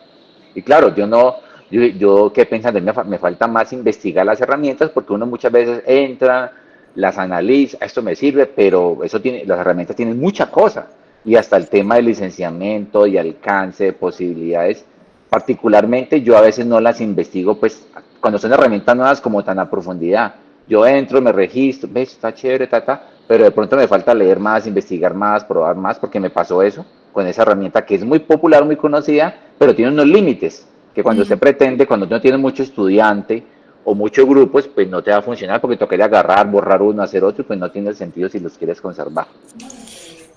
Y claro, yo qué pensando, me falta más investigar las herramientas porque uno muchas veces entra, las analiza, esto me sirve, pero las herramientas tienen mucha cosa, y hasta el tema de licenciamiento y alcance de posibilidades, particularmente yo a veces no las investigo, pues cuando son herramientas nuevas como tan a profundidad. Yo entro, me registro, ves, está chévere, pero de pronto me falta leer más, investigar más, probar más, porque me pasó eso con esa herramienta que es muy popular, muy conocida, pero tiene unos límites, que cuando usted pretende, cuando no tiene mucho estudiante o muchos grupos, pues no te va a funcionar porque tocaría agarrar, borrar uno, hacer otro, pues no tiene sentido si los quieres conservar.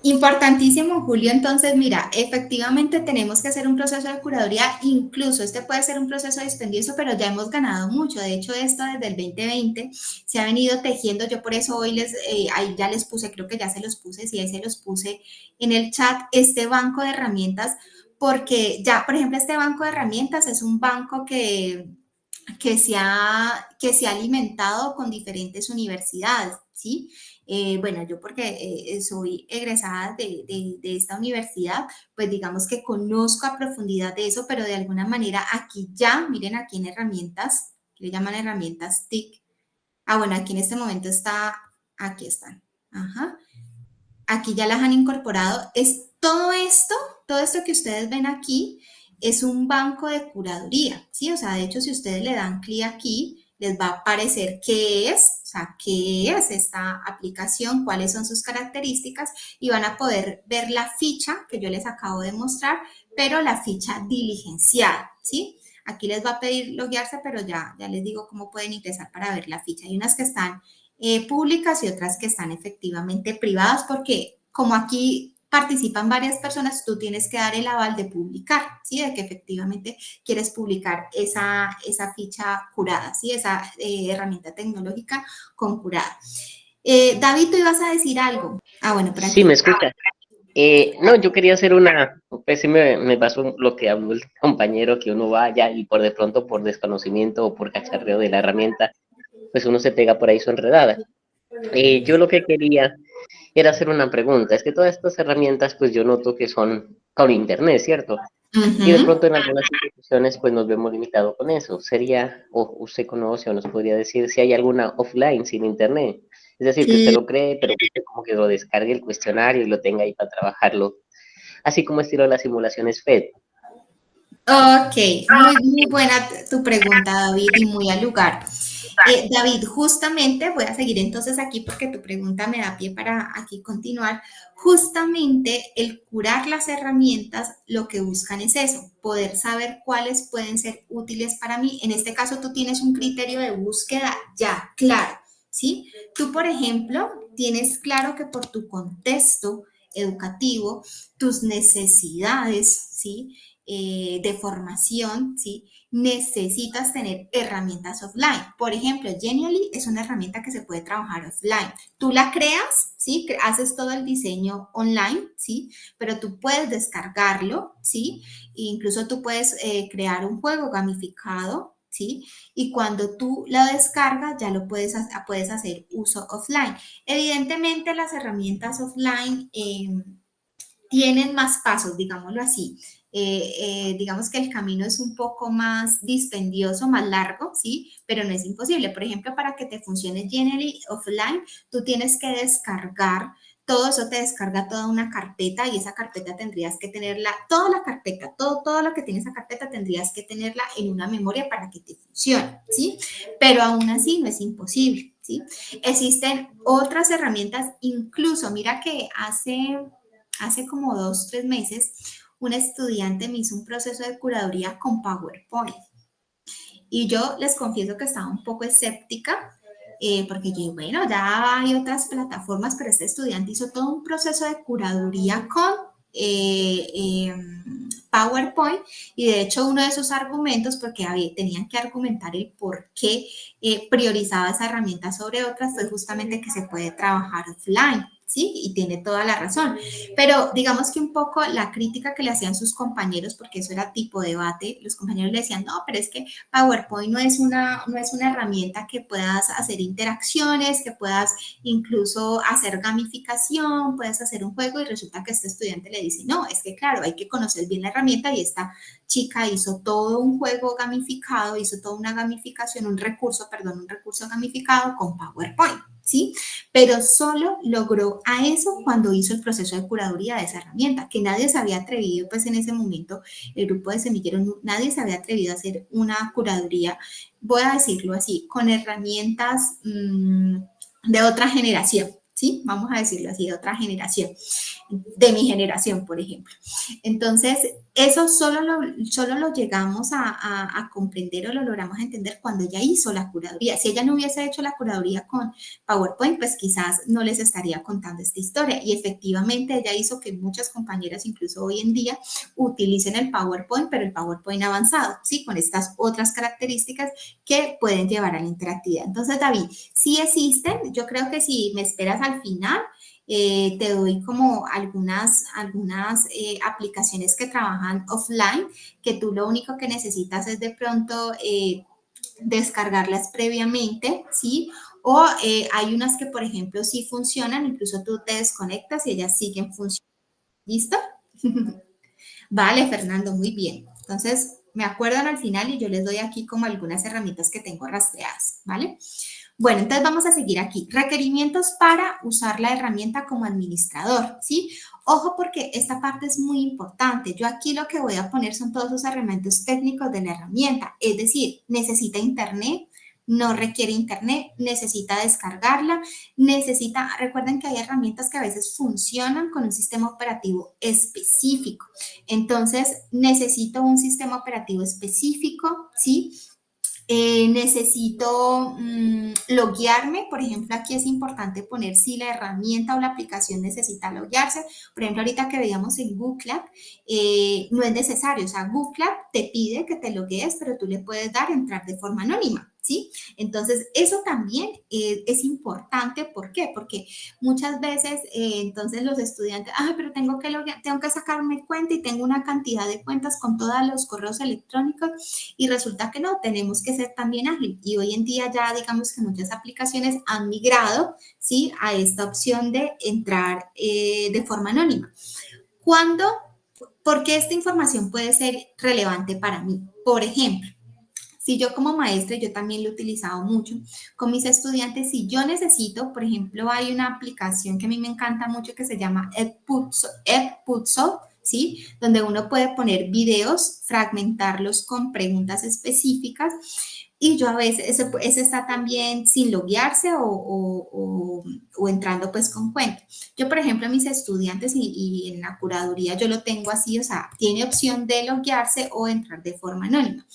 Importantísimo, Julio. Entonces, mira, efectivamente tenemos que hacer un proceso de curaduría, incluso este puede ser un proceso dispendioso, pero ya hemos ganado mucho. De hecho, esto desde el 2020 se ha venido tejiendo. Yo por eso hoy ahí ya les puse, creo que ya se los puse, sí, ahí se los puse en el chat, este banco de herramientas, porque ya, por ejemplo, este banco de herramientas es un banco que se ha alimentado con diferentes universidades, ¿sí? Bueno, yo porque soy egresada de esta universidad, pues digamos que conozco a profundidad de eso, pero de alguna manera aquí ya, miren aquí en herramientas, que le llaman herramientas TIC. Ah, bueno, aquí en este momento aquí están. Ajá. Aquí ya las han incorporado. Es todo esto que ustedes ven aquí es un banco de curaduría, ¿sí? O sea, de hecho, si ustedes le dan clic aquí, les va a aparecer qué es, o sea, qué es esta aplicación, cuáles son sus características y van a poder ver la ficha que yo les acabo de mostrar, pero la ficha diligenciada, ¿sí? Aquí les va a pedir loguearse, pero ya les digo cómo pueden ingresar para ver la ficha. Hay unas que están públicas y otras que están efectivamente privadas, porque como aquí participan varias personas, tú tienes que dar el aval de publicar, ¿sí? De que efectivamente quieres publicar esa ficha curada, ¿sí? Esa herramienta tecnológica con curada. David, tú ibas a decir algo. Ah, bueno, por Sí, aquí. me escucha. No, yo quería hacer pues sí me pasó lo que habló el compañero, que uno vaya y de pronto por desconocimiento o por cacharreo de la herramienta, pues uno se pega por ahí su enredada. Yo lo que quería era hacer una pregunta. Es que todas estas herramientas, pues yo noto que son con internet, ¿cierto? Y de pronto en algunas instituciones, pues nos vemos limitados con eso. Sería, o usted conoce o nos podría decir si hay alguna offline sin internet. Es decir, que usted lo cree, pero que usted como que lo descargue el cuestionario y lo tenga ahí para trabajarlo. Así como estilo las simulaciones FED. Ok, muy buena tu pregunta, David, y muy al lugar. David, justamente voy a seguir entonces aquí porque tu pregunta me da pie para aquí continuar. Justamente el curar las herramientas, lo que buscan es eso, poder saber cuáles pueden ser útiles para mí. En este caso, tú tienes un criterio de búsqueda ya claro, ¿sí? Tú, por ejemplo, tienes claro que por tu contexto educativo, tus necesidades, ¿sí? De formación, ¿sí? Necesitas tener herramientas offline. Por ejemplo, Genially es una herramienta que se puede trabajar offline. Tú la creas, ¿sí? Haces todo el diseño online, ¿sí? Pero tú puedes descargarlo, ¿sí? E incluso tú puedes crear un juego gamificado, ¿sí? Y cuando tú lo descargas, ya lo puedes hacer uso offline. Evidentemente, las herramientas offline tienen más pasos, digámoslo así. Digamos que el camino es un poco más dispendioso, más largo, ¿sí? Pero no es imposible. Por ejemplo, para que te funcione Genially offline, tú tienes que descargar, todo eso te descarga toda una carpeta y esa carpeta tendrías que tenerla, toda la carpeta, todo lo que tiene esa carpeta tendrías que tenerla en una memoria para que te funcione, ¿sí? Pero aún así no es imposible. ¿sí? Existen otras herramientas, incluso mira que hace como 2, 3 meses, un estudiante me hizo un proceso de curaduría con PowerPoint. Y yo les confieso que estaba un poco escéptica, porque yo, bueno, ya hay otras plataformas, pero este estudiante hizo todo un proceso de curaduría con PowerPoint, y de hecho uno de sus argumentos, porque tenían que argumentar el por qué priorizaba esa herramienta sobre otras, fue justamente que se puede trabajar offline. Sí, y tiene toda la razón. Pero digamos que un poco la crítica que le hacían sus compañeros, porque eso era tipo debate, los compañeros le decían, no, pero es que PowerPoint no es una herramienta que puedas hacer interacciones, que puedas incluso hacer gamificación, puedes hacer un juego, y resulta que este estudiante le dice, no, es que claro, hay que conocer bien la herramienta, y esta chica hizo todo un juego gamificado, hizo toda una gamificación, un recurso gamificado con PowerPoint. ¿Sí? Pero solo logró a eso cuando hizo el proceso de curaduría de esa herramienta, que nadie se había atrevido, pues en ese momento, el grupo de semilleros, nadie se había atrevido a hacer una curaduría, voy a decirlo así, con herramientas de otra generación, ¿sí? Vamos a decirlo así, de otra generación, de mi generación, por ejemplo. Entonces, eso solo lo llegamos a comprender, o lo logramos a entender cuando ella hizo la curaduría. Si ella no hubiese hecho la curaduría con PowerPoint, pues quizás no les estaría contando esta historia. Y efectivamente ella hizo que muchas compañeras, incluso hoy en día, utilicen el PowerPoint, pero el PowerPoint avanzado, ¿sí? Con estas otras características que pueden llevar a la interactividad. Entonces, David, sí existen. Yo creo que si me esperas al final, te doy como algunas aplicaciones que trabajan offline, que tú lo único que necesitas es de pronto descargarlas previamente, ¿sí? O hay unas que, por ejemplo, sí funcionan, incluso tú te desconectas y ellas siguen funcionando. ¿Listo? Vale, Fernando, muy bien. Entonces, me acuerdan al final y yo les doy aquí como algunas herramientas que tengo rastreadas, ¿vale? Bueno, entonces vamos a seguir aquí. Requerimientos para usar la herramienta como administrador, ¿sí? Ojo, porque esta parte es muy importante. Yo aquí lo que voy a poner son todos los elementos técnicos de la herramienta. Es decir, necesita internet, no requiere internet, necesita descargarla, recuerden que hay herramientas que a veces funcionan con un sistema operativo específico. Entonces, necesito un sistema operativo específico, ¿sí? Necesito loguearme, por ejemplo, aquí es importante poner si la herramienta o la aplicación necesita loguearse. Por ejemplo, ahorita que veíamos en Google Cloud, no es necesario, o sea, Google Cloud te pide que te loguees, pero tú le puedes dar entrar de forma anónima, ¿sí? Entonces, eso también es importante. ¿Por qué? Porque muchas veces, entonces los estudiantes, pero tengo que sacarme cuenta y tengo una cantidad de cuentas con todos los correos electrónicos, y resulta que no, tenemos que ser también ágil. Y hoy en día ya digamos que muchas aplicaciones han migrado, ¿sí? A esta opción de entrar de forma anónima. ¿Por qué esta información puede ser relevante para mí? Por ejemplo, si yo como maestra, yo también lo he utilizado mucho con mis estudiantes, si yo necesito, por ejemplo, hay una aplicación que a mí me encanta mucho que se llama Edpuzzle, ¿sí? Donde uno puede poner videos, fragmentarlos con preguntas específicas, y yo a veces, ese está también sin loguearse o entrando pues con cuenta. Yo, por ejemplo, a mis estudiantes y en la curaduría yo lo tengo así, o sea, tiene opción de loguearse o entrar de forma anónima.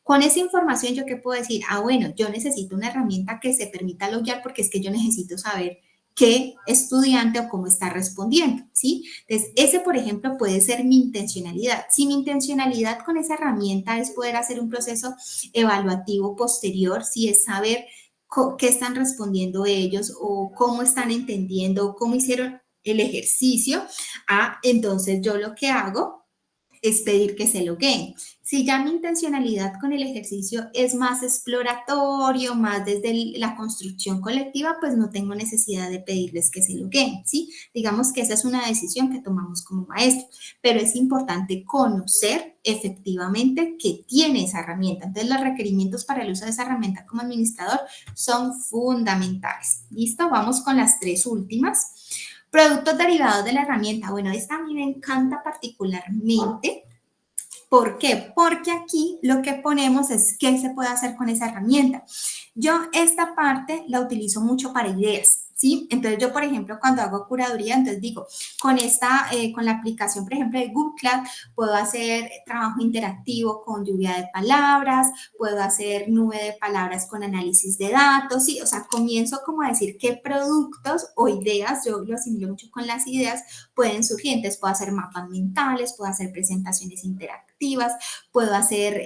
Con esa información, ¿yo qué puedo decir? Bueno, yo necesito una herramienta que se permita loguear, porque es que yo necesito saber qué estudiante o cómo está respondiendo, ¿sí? Entonces, ese, por ejemplo, puede ser mi intencionalidad. Si mi intencionalidad con esa herramienta es poder hacer un proceso evaluativo posterior, si es saber qué están respondiendo ellos o cómo están entendiendo o cómo hicieron el ejercicio, entonces yo lo que hago es pedir que se logueen. Si ya mi intencionalidad con el ejercicio es más exploratorio, más desde la construcción colectiva, pues no tengo necesidad de pedirles que se logueen, ¿sí? Digamos que esa es una decisión que tomamos como maestros, pero es importante conocer efectivamente que tiene esa herramienta. Entonces, los requerimientos para el uso de esa herramienta como administrador son fundamentales. ¿Listo? Vamos con las 3 últimas. Productos derivados de la herramienta. Bueno, esta a mí me encanta particularmente ¿Por qué? Porque aquí lo que ponemos es qué se puede hacer con esa herramienta. Yo esta parte la utilizo mucho para ideas, ¿sí? Entonces yo, por ejemplo, cuando hago curaduría, entonces digo, con la aplicación, por ejemplo, de Google Cloud, puedo hacer trabajo interactivo con lluvia de palabras, puedo hacer nube de palabras con análisis de datos, ¿sí? O sea, comienzo como a decir qué productos o ideas, yo lo asimilo mucho con las ideas, pueden surgir. Entonces puedo hacer mapas mentales, puedo hacer presentaciones interactivas, puedo hacer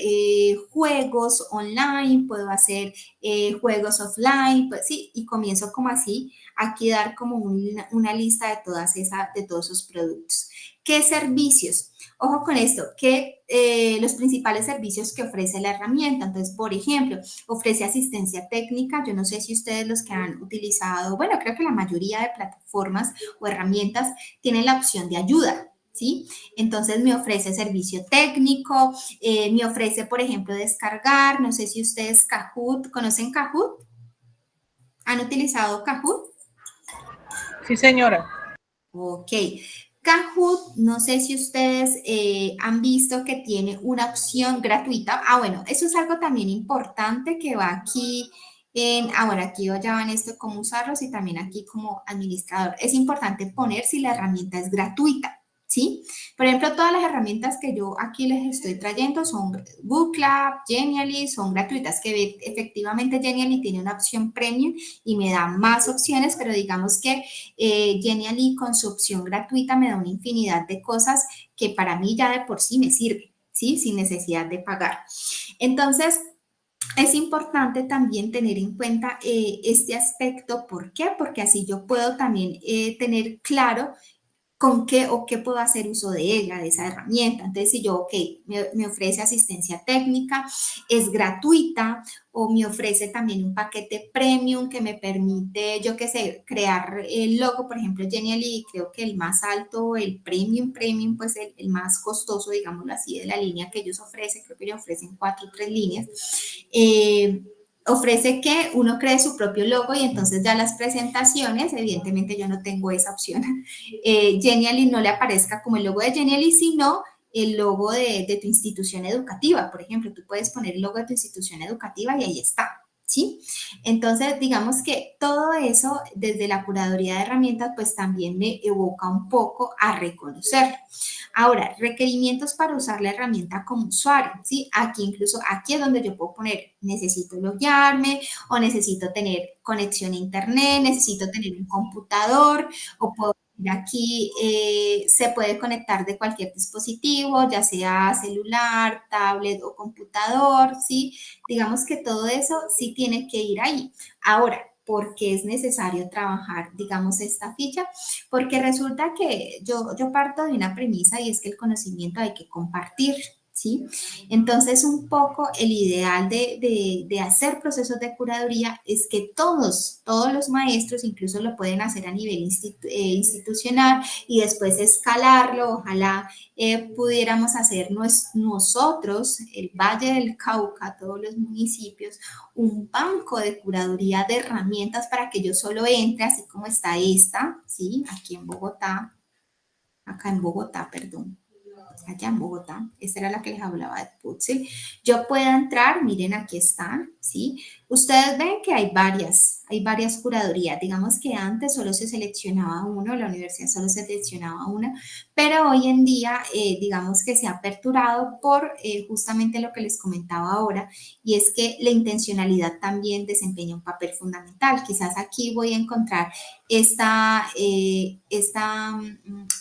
juegos online, puedo hacer juegos offline, pues sí, y comienzo como así, aquí dar como una lista de todos esos productos. ¿Qué servicios? Ojo con esto, que los principales servicios que ofrece la herramienta. Entonces, por ejemplo, ofrece asistencia técnica. Yo no sé si ustedes los que han utilizado, bueno, creo que la mayoría de plataformas o herramientas tienen la opción de ayuda, ¿sí? Entonces, me ofrece servicio técnico, me ofrece, por ejemplo, descargar. No sé si ustedes Kahoot, ¿conocen Kahoot? ¿Han utilizado Kahoot? Sí, señora. Ok. Kahoot, no sé si ustedes han visto que tiene una opción gratuita. Ah, bueno, eso es algo también importante que va aquí bueno, aquí ya van esto cómo usarlos y también aquí como administrador. Es importante poner si la herramienta es gratuita, ¿sí? Por ejemplo, todas las herramientas que yo aquí les estoy trayendo son Google Cloud, Genially, son gratuitas, que efectivamente Genially tiene una opción premium y me da más opciones, pero digamos que Genially con su opción gratuita me da una infinidad de cosas que para mí ya de por sí me sirven, ¿sí? Sin necesidad de pagar. Entonces, es importante también tener en cuenta este aspecto. ¿Por qué? Porque así yo puedo también tener claro con qué o qué puedo hacer uso de ella, de esa herramienta. Entonces, si yo, ok, me ofrece asistencia técnica, es gratuita, o me ofrece también un paquete premium que me permite, yo qué sé, crear el logo, por ejemplo, Genially, creo que el más alto, el premium, pues el más costoso, digámoslo así, de la línea que ellos ofrecen, creo que ellos ofrecen 4 o 3 líneas, ofrece que uno cree su propio logo y entonces ya las presentaciones, evidentemente yo no tengo esa opción, Genially no le aparezca como el logo de Genially, sino el logo de tu institución educativa. Por ejemplo, tú puedes poner el logo de tu institución educativa y ahí está, ¿sí? Entonces, digamos que todo eso desde la curaduría de herramientas, pues también me evoca un poco a reconocerlo. Ahora, requerimientos para usar la herramienta como usuario, ¿sí? Aquí es donde yo puedo poner, necesito loguearme o necesito tener conexión a internet, necesito tener un computador o puedo aquí se puede conectar de cualquier dispositivo, ya sea celular, tablet o computador, ¿sí? Digamos que todo eso sí tiene que ir ahí. Ahora, ¿por qué es necesario trabajar, digamos, esta ficha? Porque resulta que yo parto de una premisa y es que el conocimiento hay que compartir, ¿sí? Entonces, un poco el ideal de hacer procesos de curaduría es que todos los maestros incluso lo pueden hacer a nivel institucional y después escalarlo. Ojalá pudiéramos hacer nosotros, el Valle del Cauca, todos los municipios, un banco de curaduría de herramientas para que yo solo entre, así como está esta, ¿sí? Aquí en Bogotá, acá en Bogotá, perdón. Allá en Bogotá, esta era la que les hablaba de Putzel. Yo puedo entrar, miren, aquí están, ¿sí? Ustedes ven que hay varias curadurías. Digamos que antes solo se seleccionaba uno, la universidad solo se seleccionaba una, pero hoy en día, digamos que se ha aperturado por justamente lo que les comentaba ahora, y es que la intencionalidad también desempeña un papel fundamental. Quizás aquí voy a encontrar esta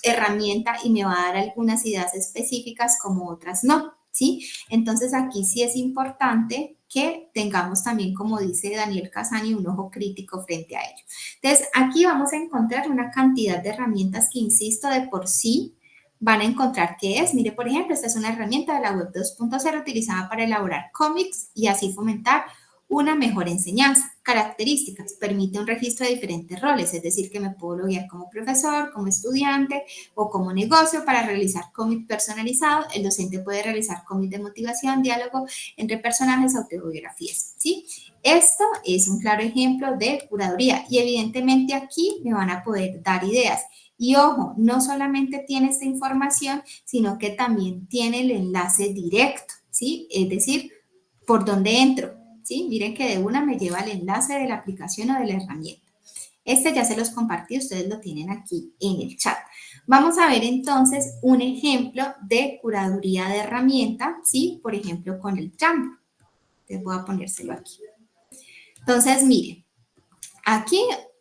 herramienta y me va a dar algunas ideas específicas como otras no, ¿sí? Entonces aquí sí es importante que tengamos también, como dice Daniel Casani, un ojo crítico frente a ello. Entonces aquí vamos a encontrar una cantidad de herramientas que, insisto, de por sí van a encontrar qué es. Mire, por ejemplo, esta es una herramienta de la web 2.0 utilizada para elaborar cómics y así fomentar una mejor enseñanza. Características: permite un registro de diferentes roles, es decir, que me puedo loguear como profesor, como estudiante o como negocio para realizar cómic personalizado. El docente puede realizar cómic de motivación, diálogo entre personajes, autobiografías, ¿sí? Esto es un claro ejemplo de curaduría y evidentemente aquí me van a poder dar ideas. Y ojo, no solamente tiene esta información, sino que también tiene el enlace directo, ¿sí? Es decir, por dónde entro, ¿sí? Miren que de una me lleva al enlace de la aplicación o de la herramienta. Este ya se los compartí, ustedes lo tienen aquí en el chat. Vamos a ver entonces un ejemplo de curaduría de herramienta, ¿sí? Por ejemplo, con el Jamboard. Les voy a ponérselo aquí. Entonces, miren, aquí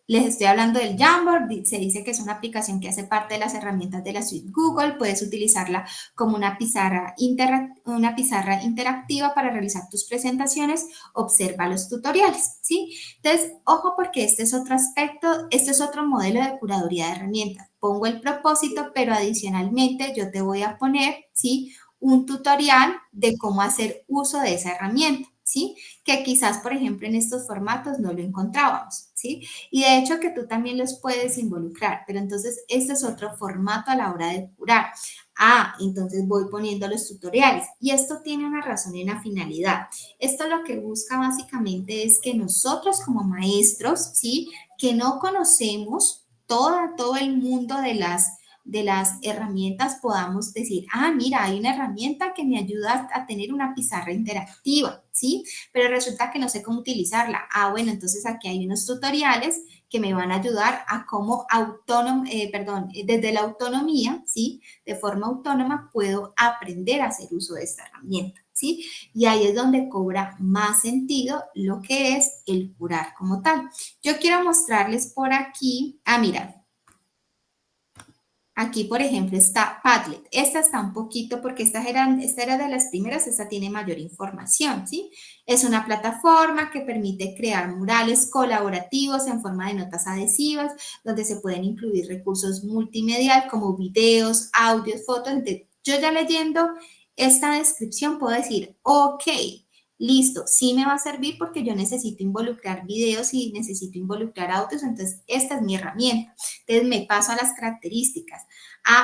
les estoy hablando del Jamboard, se dice que es una aplicación que hace parte de las herramientas de la suite Google, puedes utilizarla como una pizarra interactiva para realizar tus presentaciones, observa los tutoriales, ¿sí? Entonces, ojo porque este es otro aspecto, este es otro modelo de curaduría de herramientas. Pongo el propósito, pero adicionalmente yo te voy a poner, ¿sí? Un tutorial de cómo hacer uso de esa herramienta, ¿sí? Que quizás, por ejemplo, en estos formatos no lo encontrábamos, ¿sí? Y de hecho que tú también los puedes involucrar, pero entonces este es otro formato a la hora de curar. Entonces voy poniendo los tutoriales y esto tiene una razón y una finalidad. Esto lo que busca básicamente es que nosotros como maestros, ¿sí? Que no conocemos todo el mundo de las herramientas podamos decir, mira, hay una herramienta que me ayuda a tener una pizarra interactiva, ¿sí? Pero resulta que no sé cómo utilizarla. Bueno, entonces aquí hay unos tutoriales que me van a ayudar a cómo desde la autonomía, ¿sí? De forma autónoma puedo aprender a hacer uso de esta herramienta, ¿sí? Y ahí es donde cobra más sentido lo que es el curar como tal. Yo quiero mostrarles por aquí, mira, aquí, por ejemplo, está Padlet. Esta está un poquito, porque esta era de las primeras, esta tiene mayor información, ¿sí? Es una plataforma que permite crear murales colaborativos en forma de notas adhesivas, donde se pueden incluir recursos multimedial como videos, audios, fotos. Entonces, yo ya leyendo esta descripción puedo decir, ok, listo, sí me va a servir porque yo necesito involucrar videos y necesito involucrar audios, entonces esta es mi herramienta. Entonces me paso a las características.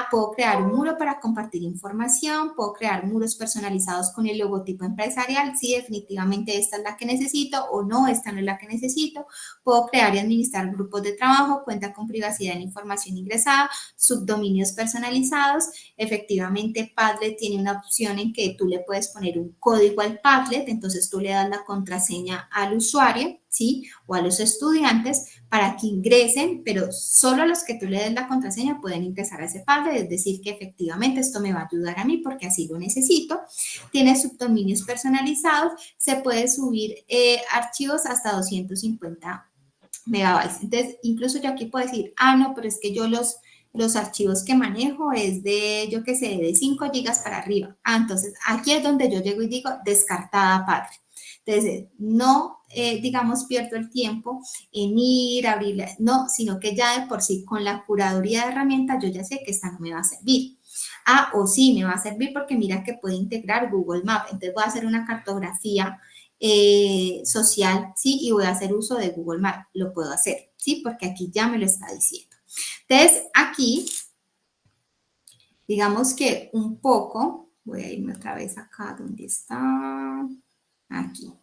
Puedo crear un muro para compartir información, puedo crear muros personalizados con el logotipo empresarial, sí, definitivamente esta es la que necesito o no, esta no es la que necesito. Puedo crear y administrar grupos de trabajo, cuenta con privacidad en la información ingresada, subdominios personalizados. Efectivamente, Padlet tiene una opción en que tú le puedes poner un código al Padlet, entonces tú le das la contraseña al usuario, ¿sí? O a los estudiantes para que ingresen, pero solo los que tú le des la contraseña pueden ingresar a ese Padlet, es decir, que efectivamente esto me va a ayudar a mí porque así lo necesito. Tiene subdominios personalizados, se puede subir archivos hasta 250 megabytes. Entonces, incluso yo aquí puedo decir, no, pero es que yo los archivos que manejo es de, yo qué sé, de 5 gigas para arriba. Entonces, aquí es donde yo llego y digo, descartada Padlet. Entonces, no, digamos, pierdo el tiempo en ir, abrirla, no, sino que ya de por sí con la curaduría de herramientas yo ya sé que esta no me va a servir. O sí, me va a servir porque mira que puede integrar Google Maps. Entonces, voy a hacer una cartografía social, ¿sí? Y voy a hacer uso de Google Maps. Lo puedo hacer, ¿sí? Porque aquí ya me lo está diciendo. Entonces, aquí, digamos que un poco, voy a irme otra vez acá, ¿dónde está? Aquí.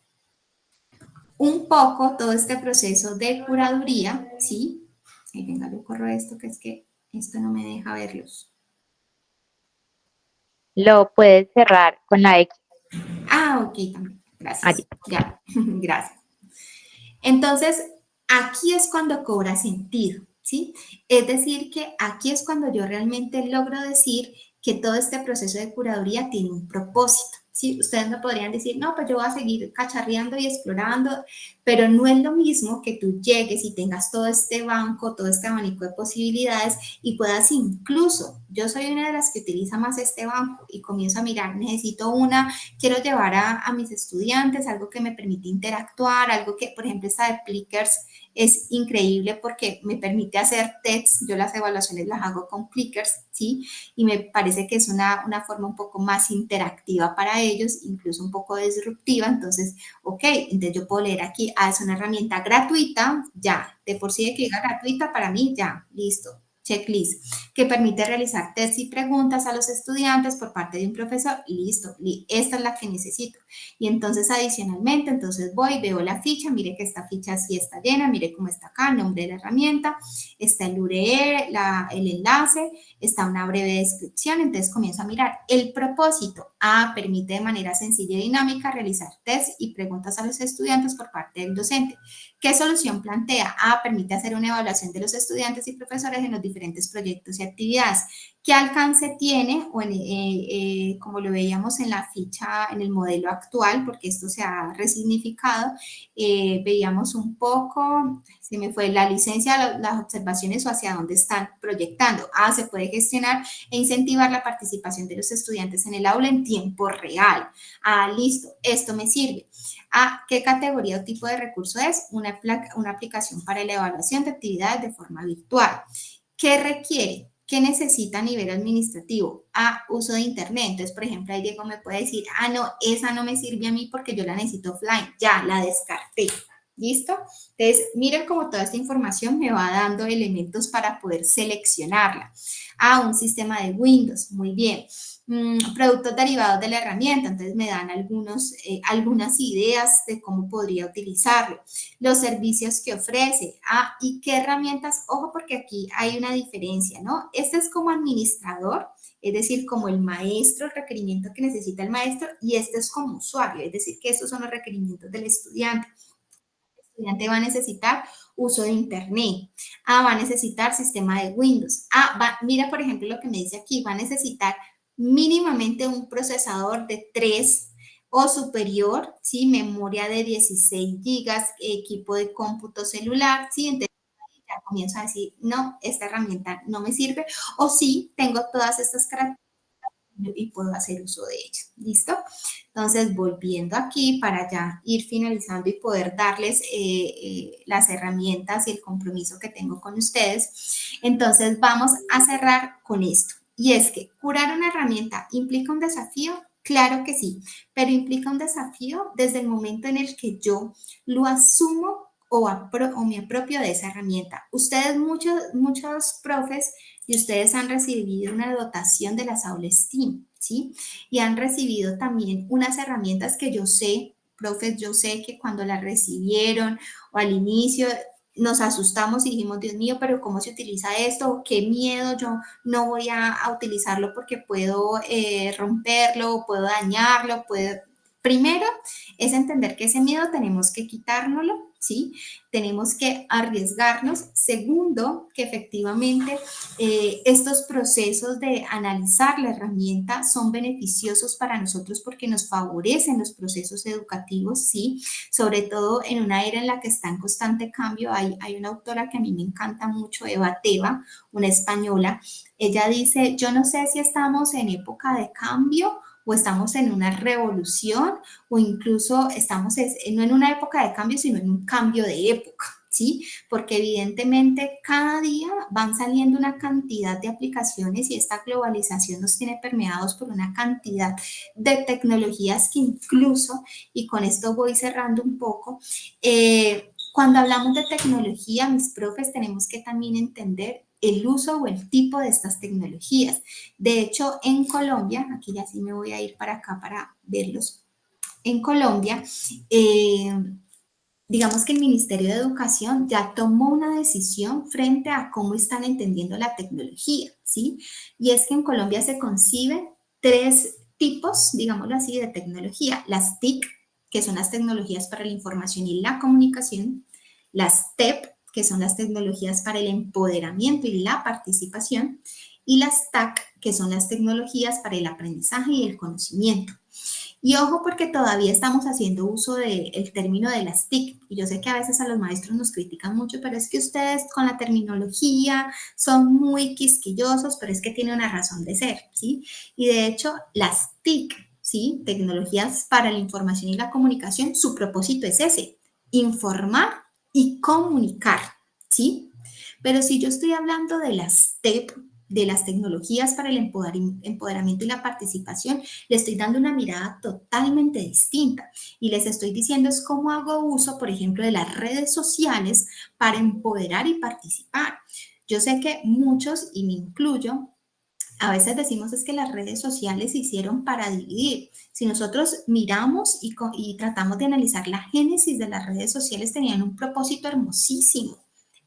Un poco todo este proceso de curaduría, ¿sí? Venga, yo corro esto, que es que esto no me deja verlos. Lo puedes cerrar con la X. Ok, también. Gracias. Ya, gracias. Entonces, aquí es cuando cobra sentido, ¿sí? Es decir, que aquí es cuando yo realmente logro decir que todo este proceso de curaduría tiene un propósito, ¿sí? Ustedes me podrían decir, no, pues yo voy a seguir cacharreando y explorando, pero no es lo mismo que tú llegues y tengas todo este banco, todo este abanico de posibilidades y puedas incluso, yo soy una de las que utiliza más este banco y comienzo a mirar, quiero llevar a mis estudiantes algo que me permite interactuar, algo que, por ejemplo, esta de Plickers es increíble porque me permite hacer tests, yo las evaluaciones las hago con Plickers, ¿sí? Y me parece que es una forma un poco más interactiva para ellos, incluso un poco disruptiva, entonces, ok, entonces yo puedo leer aquí, es una herramienta gratuita, ya, de por sí de que diga gratuita, para mí, ya, listo, checklist, que permite realizar test y preguntas a los estudiantes por parte de un profesor. Listo, esta es la que necesito. Y entonces adicionalmente, entonces voy, veo la ficha, mire que esta ficha sí está llena, mire cómo está acá, el nombre de la herramienta, está el URL, el enlace, está una breve descripción, entonces comienzo a mirar. El propósito, permite de manera sencilla y dinámica realizar test y preguntas a los estudiantes por parte del docente. ¿Qué solución plantea? Permite hacer una evaluación de los estudiantes y profesores en los diferentes proyectos y actividades. ¿Qué alcance tiene? Como lo veíamos en la ficha, en el modelo actual, porque esto se ha resignificado, veíamos un poco, se me fue la licencia, las observaciones o hacia dónde están proyectando. Se puede gestionar e incentivar la participación de los estudiantes en el aula en tiempo real. Listo, esto me sirve. ¿Qué categoría o tipo de recurso es? Una aplicación para la evaluación de actividades de forma virtual. ¿Qué requiere? ¿Qué necesita a nivel administrativo? Uso de internet. Entonces, por ejemplo, ahí Diego me puede decir, no, esa no me sirve a mí porque yo la necesito offline. Ya, la descarté. ¿Listo? Entonces, miren cómo toda esta información me va dando elementos para poder seleccionarla. Un sistema de Windows. Muy bien. Productos derivados de la herramienta, entonces me dan algunas ideas de cómo podría utilizarlo, los servicios que ofrece, y qué herramientas, ojo porque aquí hay una diferencia, ¿no? Este es como administrador, es decir, como el maestro, el requerimiento que necesita el maestro, y este es como usuario, es decir, que estos son los requerimientos del estudiante. El estudiante va a necesitar uso de internet, va a necesitar sistema de Windows, mira por ejemplo lo que me dice aquí, va a necesitar mínimamente un procesador de 3 o superior, ¿sí? Memoria de 16 GB, equipo de cómputo celular, ¿sí? Entonces ya comienzo a decir, no, esta herramienta no me sirve, o sí, tengo todas estas características y puedo hacer uso de ellas, ¿listo? Entonces, volviendo aquí para ya ir finalizando y poder darles las herramientas y el compromiso que tengo con ustedes, entonces vamos a cerrar con esto. Y es que curar una herramienta implica un desafío, claro que sí, pero implica un desafío desde el momento en el que yo lo asumo o me apropio de esa herramienta. Ustedes, muchos profes, y ustedes han recibido una dotación de las aulas STEAM, ¿sí? Y han recibido también unas herramientas que yo sé, profes, yo sé que cuando las recibieron o al inicio nos asustamos y dijimos, Dios mío, pero ¿cómo se utiliza esto? Qué miedo, yo no voy a utilizarlo porque puedo romperlo, puedo dañarlo, Primero es entender que ese miedo tenemos que quitárnoslo, ¿sí? Tenemos que arriesgarnos. Segundo, que efectivamente estos procesos de analizar la herramienta son beneficiosos para nosotros porque nos favorecen los procesos educativos, ¿sí? Sobre todo en una era en la que está en constante cambio. Hay una autora que a mí me encanta mucho, Eva Teba, una española. Ella dice, yo no sé si estamos en época de cambio o estamos en una revolución, o incluso estamos no en una época de cambio, sino en un cambio de época, ¿sí? Porque evidentemente cada día van saliendo una cantidad de aplicaciones y esta globalización nos tiene permeados por una cantidad de tecnologías que incluso, y con esto voy cerrando un poco, cuando hablamos de tecnología, mis profes, tenemos que también entender el uso o el tipo de estas tecnologías. De hecho, en Colombia, aquí ya sí me voy a ir para acá para verlos, en Colombia, digamos que el Ministerio de Educación ya tomó una decisión frente a cómo están entendiendo la tecnología, ¿sí? Y es que en Colombia se conciben 3 tipos, digámoslo así, de tecnología. Las TIC, que son las tecnologías para la información y la comunicación, las TEP, que son las tecnologías para el empoderamiento y la participación, y las TAC, que son las tecnologías para el aprendizaje y el conocimiento. Y ojo porque todavía estamos haciendo uso del término de las TIC, y yo sé que a veces a los maestros nos critican mucho, pero es que ustedes con la terminología son muy quisquillosos, pero es que tiene una razón de ser, ¿sí? Y de hecho, las TIC, ¿sí? Tecnologías para la información y la comunicación, su propósito es ese, informar y comunicar, ¿sí? Pero si yo estoy hablando de las TEP, de las tecnologías para el empoderamiento y la participación, le estoy dando una mirada totalmente distinta y les estoy diciendo es cómo hago uso, por ejemplo, de las redes sociales para empoderar y participar. Yo sé que muchos, y me incluyo, a veces decimos es que las redes sociales se hicieron para dividir. Si nosotros miramos y tratamos de analizar la génesis de las redes sociales, tenían un propósito hermosísimo,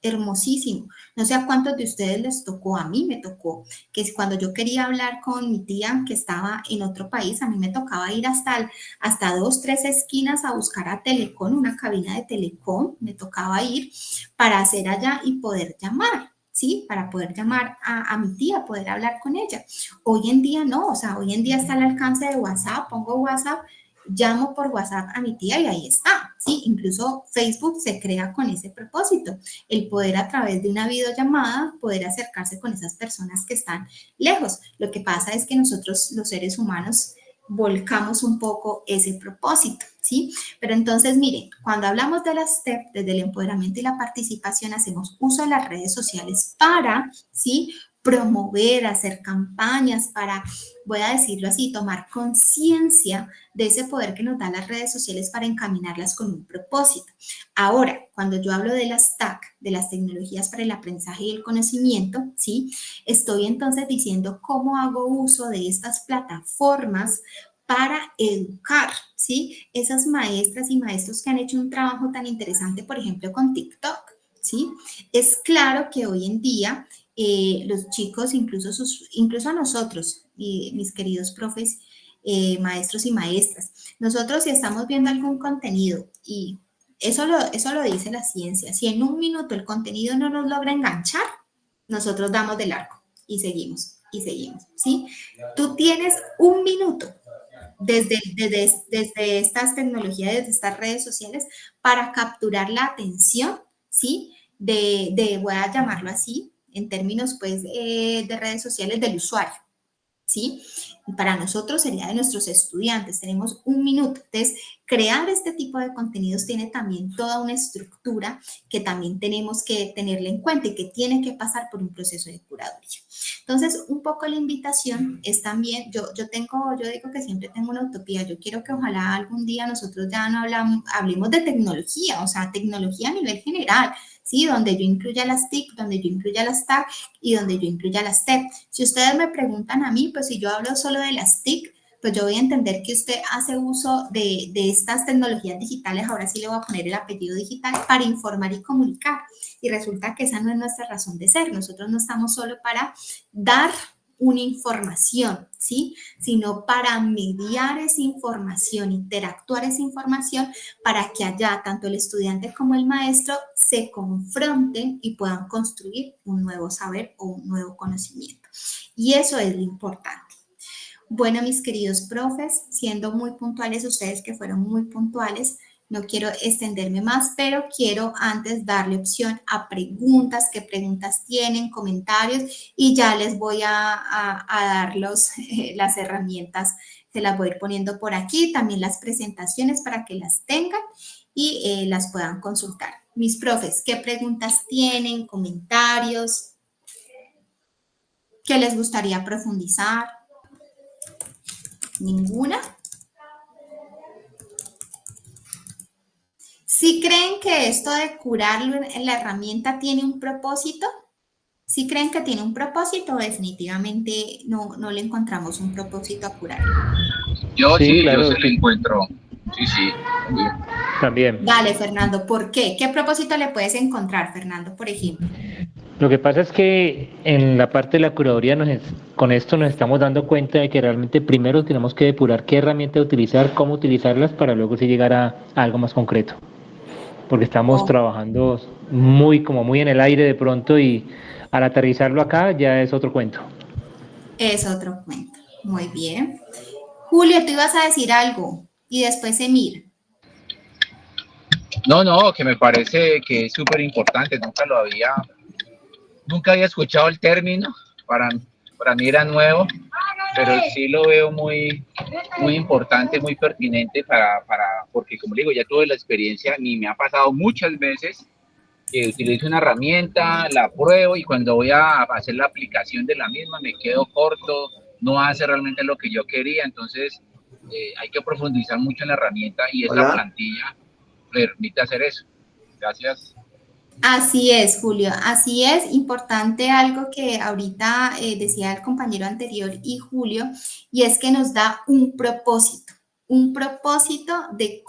hermosísimo. No sé a cuántos de ustedes les tocó, a mí me tocó, que cuando yo quería hablar con mi tía que estaba en otro país, a mí me tocaba ir hasta 2, 3 esquinas a buscar a Telecom, una cabina de Telecom, me tocaba ir para hacer allá y poder llamar. ¿Sí? Para poder llamar a mi tía, poder hablar con ella. Hoy en día no, o sea, hoy en día está al alcance de WhatsApp, pongo WhatsApp, llamo por WhatsApp a mi tía y ahí está, ¿sí? Incluso Facebook se crea con ese propósito, el poder a través de una videollamada, poder acercarse con esas personas que están lejos. Lo que pasa es que nosotros, los seres humanos, volcamos un poco ese propósito, ¿sí? Pero entonces, miren, cuando hablamos de las STEP, desde el empoderamiento y la participación, hacemos uso de las redes sociales para, ¿sí? Promover, hacer campañas para, voy a decirlo así, tomar conciencia de ese poder que nos dan las redes sociales para encaminarlas con un propósito. Ahora, cuando yo hablo de las TAC, de las tecnologías para el aprendizaje y el conocimiento, ¿sí? Estoy entonces diciendo cómo hago uso de estas plataformas para educar, ¿sí? Esas maestras y maestros que han hecho un trabajo tan interesante, por ejemplo, con TikTok, ¿sí? Es claro que hoy en día los chicos, incluso a nosotros, mis queridos profes, maestros y maestras, nosotros si estamos viendo algún contenido y eso lo dice la ciencia, si en un minuto el contenido no nos logra enganchar, nosotros damos de largo y seguimos, ¿sí? Tú tienes un minuto desde estas tecnologías, desde estas redes sociales, para capturar la atención, ¿sí? Voy a llamarlo así, en términos, pues, de redes sociales del usuario, ¿sí? Y para nosotros sería de nuestros estudiantes, tenemos un minuto. Entonces, crear este tipo de contenidos tiene también toda una estructura que también tenemos que tenerla en cuenta y que tiene que pasar por un proceso de curaduría. Entonces, un poco la invitación es también, yo digo que siempre tengo una utopía, yo quiero que ojalá algún día nosotros ya no hablemos de tecnología, o sea, tecnología a nivel general, ¿sí? Donde yo incluya las TIC, donde yo incluya las TAC y donde yo incluya las TEP. Si ustedes me preguntan a mí, pues si yo hablo solo de las TIC, pues yo voy a entender que usted hace uso de estas tecnologías digitales, ahora sí le voy a poner el apellido digital, para informar y comunicar. Y resulta que esa no es nuestra razón de ser. Nosotros no estamos solo para dar una información, ¿sí? Sino para mediar esa información, interactuar esa información para que allá tanto el estudiante como el maestro se confronten y puedan construir un nuevo saber o un nuevo conocimiento. Y eso es lo importante. Bueno, mis queridos profes, siendo muy puntuales, ustedes que fueron muy puntuales, no quiero extenderme más, pero quiero antes darle opción a preguntas, qué preguntas tienen, comentarios, y ya les voy a dar las herramientas, se las voy a ir poniendo por aquí, también las presentaciones para que las tengan y las puedan consultar. Mis profes, ¿qué preguntas tienen, comentarios? ¿Qué les gustaría profundizar? ¿Ninguna? ¿Sí creen que esto de curarlo en la herramienta tiene un propósito? ¿Sí creen que tiene un propósito o definitivamente no le encontramos un propósito a curarlo? Yo Sí, sí, claro, yo se sí. lo encuentro. Sí, sí. También. Dale, Fernando, ¿por qué? ¿Qué propósito le puedes encontrar, Fernando, por ejemplo? Lo que pasa es que en la parte de la curaduría con esto nos estamos dando cuenta de que realmente primero tenemos que depurar qué herramienta utilizar, cómo utilizarlas para luego sí llegar a algo más concreto. Porque estamos trabajando muy en el aire de pronto y al aterrizarlo acá ya es otro cuento. Es otro cuento. Muy bien. Julio, tú ibas a decir algo y después Emir. No, que me parece que es súper importante, nunca había escuchado el término, para mí era nuevo, pero sí lo veo muy importante, muy pertinente porque como digo, ya tuve la experiencia y me ha pasado muchas veces que utilizo una herramienta, la pruebo y cuando voy a hacer la aplicación de la misma me quedo corto, no hace realmente lo que yo quería, entonces hay que profundizar mucho en la herramienta y esta plantilla permite hacer eso. Gracias. Así es, Julio, así es. Importante algo que ahorita decía el compañero anterior y Julio, y es que nos da un propósito de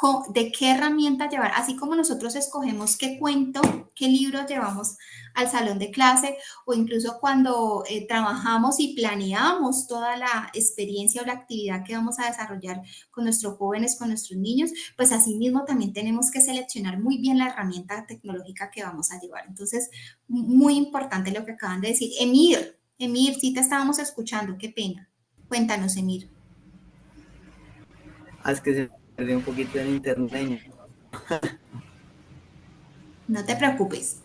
qué herramienta llevar, así como nosotros escogemos qué cuento, qué libro llevamos al salón de clase, o incluso cuando trabajamos y planeamos toda la experiencia o la actividad que vamos a desarrollar con nuestros jóvenes, con nuestros niños, pues asimismo también tenemos que seleccionar muy bien la herramienta tecnológica que vamos a llevar. Entonces, muy importante lo que acaban de decir. Emir, sí te estábamos escuchando, qué pena. Cuéntanos, Emir. Es que se perdió un poquito el internet. No te preocupes.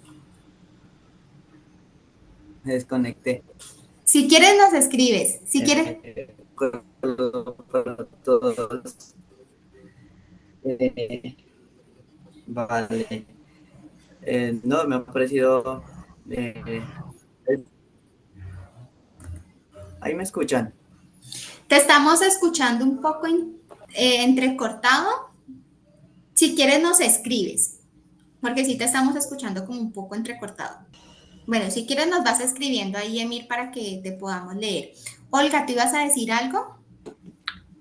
Me desconecté. Si quieres nos escribes, si quieres. Para todos. Vale. No, me ha parecido... ahí me escuchan. Te estamos escuchando un poco entrecortado. Si quieres nos escribes, porque sí te estamos escuchando como un poco entrecortado. Bueno, si quieres nos vas escribiendo ahí, Emir, para que te podamos leer. Olga, ¿tú ibas a decir algo?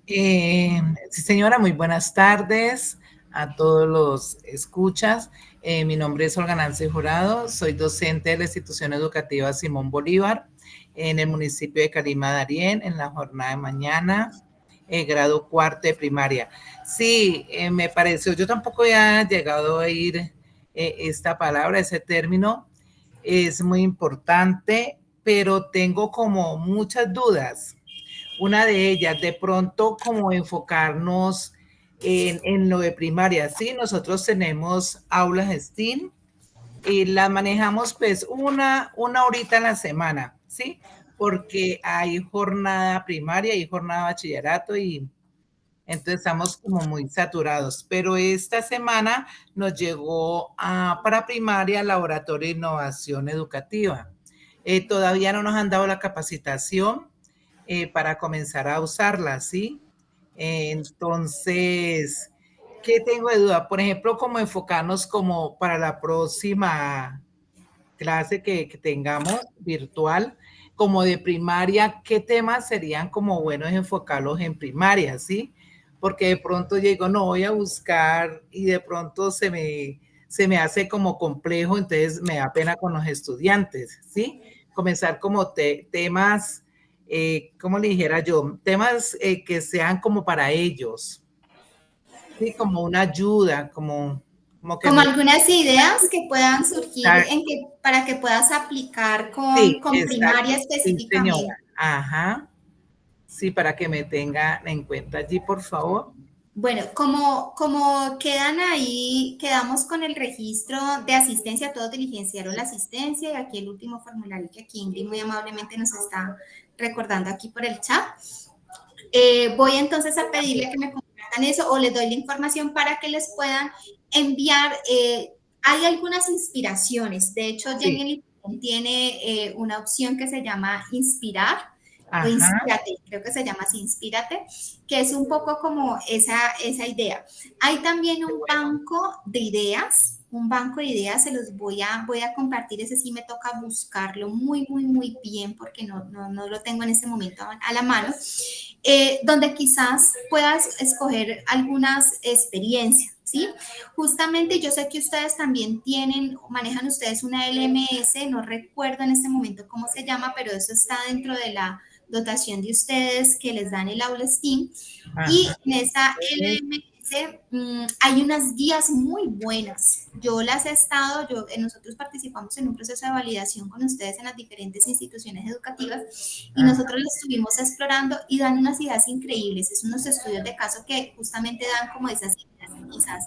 Sí, señora, muy buenas tardes a todos los escuchas. Mi nombre es Olga Nancy Jurado, soy docente de la institución educativa Simón Bolívar en el municipio de Calima, Darién, en la jornada de mañana, grado cuarto de primaria. Sí, me pareció, yo tampoco había llegado a oír esta palabra, ese término, es muy importante, pero tengo como muchas dudas. Una de ellas, de pronto, como enfocarnos en lo de primaria, ¿sí? Nosotros tenemos aulas STEAM y las manejamos pues una horita en la semana, ¿sí? Porque hay jornada primaria y jornada bachillerato y entonces estamos como muy saturados. Pero esta semana nos llegó para primaria Laboratorio de Innovación Educativa. Todavía no nos han dado la capacitación para comenzar a usarla, ¿sí? Entonces, ¿qué tengo de duda? Por ejemplo, como enfocarnos como para la próxima clase que tengamos virtual, como de primaria, ¿qué temas serían como buenos enfocarlos en primaria, ¿sí? Porque de pronto llego, no voy a buscar y de pronto se me hace como complejo, entonces me da pena con los estudiantes, ¿sí? Comenzar como temas... ¿cómo le dijera yo? Temas que sean como para ellos, ¿sí? Como una ayuda, como algunas ideas que puedan surgir para que puedas aplicar con primaria específicamente. Sí, señora. Ajá. Sí, para que me tengan en cuenta allí, por favor. Bueno, como quedan ahí, quedamos con el registro de asistencia, todos diligenciaron la asistencia y aquí el último formulario que aquí Ingrid muy amablemente nos está recordando aquí por el chat. Voy entonces a pedirle que me compartan eso o les doy la información para que les puedan enviar. Hay algunas inspiraciones, de hecho Jenny tiene una opción que se llama Inspirar. O Inspírate, creo que se llama así, Inspírate, que es un poco como esa idea. Hay también un banco de ideas, se los voy a compartir, ese sí me toca buscarlo muy bien porque no lo tengo en este momento a la mano, donde quizás puedas escoger algunas experiencias, ¿sí? Justamente yo sé que ustedes también manejan ustedes una LMS, no recuerdo en este momento cómo se llama, pero eso está dentro de la dotación de ustedes que les dan el aula STEAM. Y en esa LMS hay unas guías muy buenas. Yo las he estado, nosotros participamos en un proceso de validación con ustedes en las diferentes instituciones educativas y nosotros las estuvimos explorando y dan unas ideas increíbles. Es unos estudios de caso que justamente dan como esas ideas, quizás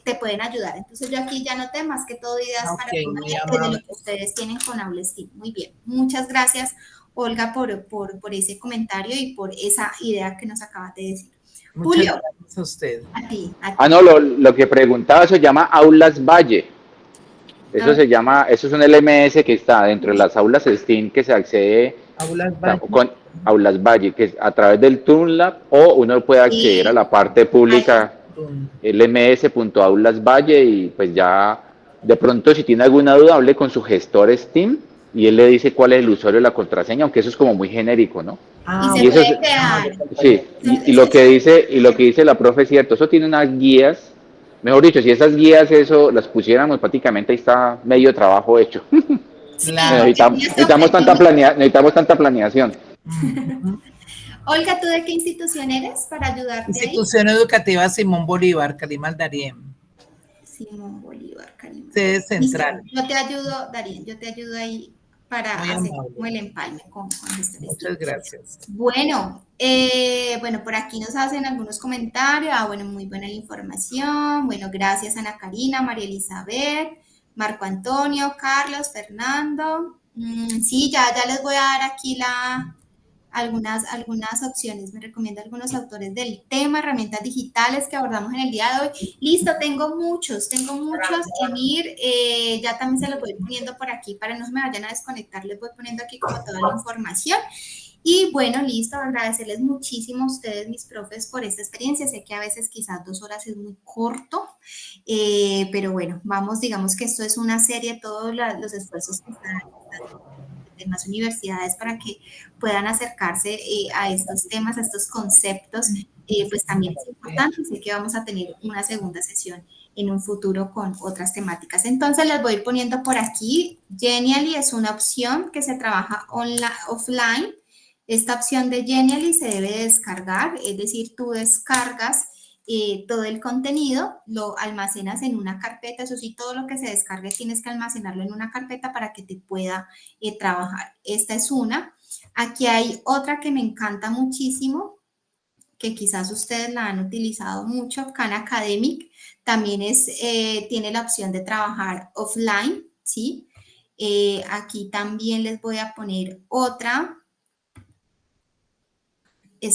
te pueden ayudar. Entonces yo aquí ya noté más que todo ideas para desde lo que ustedes tienen con aula STEAM. Muy bien, muchas gracias, Olga, por ese comentario y por esa idea que nos acabas de decir. Muchas Julio, gracias a usted. A ti. No, lo que preguntaba se llama Aulas Valle. Eso se llama, eso es un LMS que está dentro de las aulas STEAM que se accede con Aulas Valle, que es a través del TUNLab, o uno puede acceder a la parte pública LMS.aulasvalle y pues ya De pronto, si tiene alguna duda, hable con su gestor Steam y él le dice cuál es el usuario y la contraseña, aunque eso es como muy genérico, ¿no? Y Y se eso puede es, crear. sí, y lo que dice la profe es cierto, eso tiene unas guías, mejor dicho, si esas guías eso las pusiéramos prácticamente ahí está medio trabajo hecho. Claro. necesitamos tanta planeación. Olga, ¿tú de qué institución eres para ayudarte ahí? Institución Educativa Simón Bolívar, Calimal Darién. Simón Bolívar, Calimal. Sede central. Yo te ayudo, Darín, yo te ayudo ahí para Muy hacer amable. como el empalme con Muchas gracias. Bueno, bueno, por aquí nos hacen algunos comentarios. Bueno, muy buena la información. Bueno, gracias Ana Karina, María Elizabeth, Marco Antonio, Carlos, Fernando. Sí, ya les voy a dar aquí algunas opciones. Me recomiendo algunos autores del tema, herramientas digitales que abordamos en el día de hoy. Listo, tengo muchos, Emir, ya también se los voy poniendo por aquí para no se me vayan a desconectar, les voy poniendo aquí como toda la información. Y bueno, listo, agradecerles muchísimo a ustedes, mis profes, por esta experiencia. Sé que a veces quizás 2 horas es muy corto, pero bueno, digamos que esto es una serie, todos los esfuerzos que están de más universidades para que puedan acercarse a estos temas, a estos conceptos, pues también es importante. Sé que vamos a tener una segunda sesión en un futuro con otras temáticas. Entonces les voy a ir poniendo por aquí. Genially es una opción que se trabaja offline. Esta opción de Genially se debe descargar, es decir, tú descargas todo el contenido, lo almacenas en una carpeta, eso sí, todo lo que se descargue tienes que almacenarlo en una carpeta para que te pueda trabajar. Esta es una. Aquí hay otra que me encanta muchísimo, que quizás ustedes la han utilizado mucho, Khan Academic, también tiene la opción de trabajar offline, ¿sí? Aquí también les voy a poner otra, le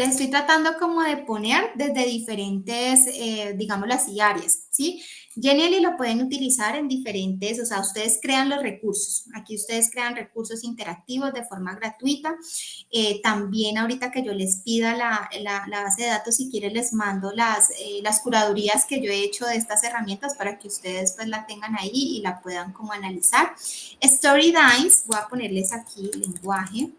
estoy tratando como de poner desde diferentes, digámoslo así, áreas, ¿sí? Genially lo pueden utilizar en diferentes, o sea, ustedes crean los recursos. Aquí ustedes crean recursos interactivos de forma gratuita. También ahorita que yo les pida la base de datos, si quieren les mando las curadurías que yo he hecho de estas herramientas para que ustedes pues la tengan ahí y la puedan como analizar. Storydice, voy a ponerles aquí el lenguaje.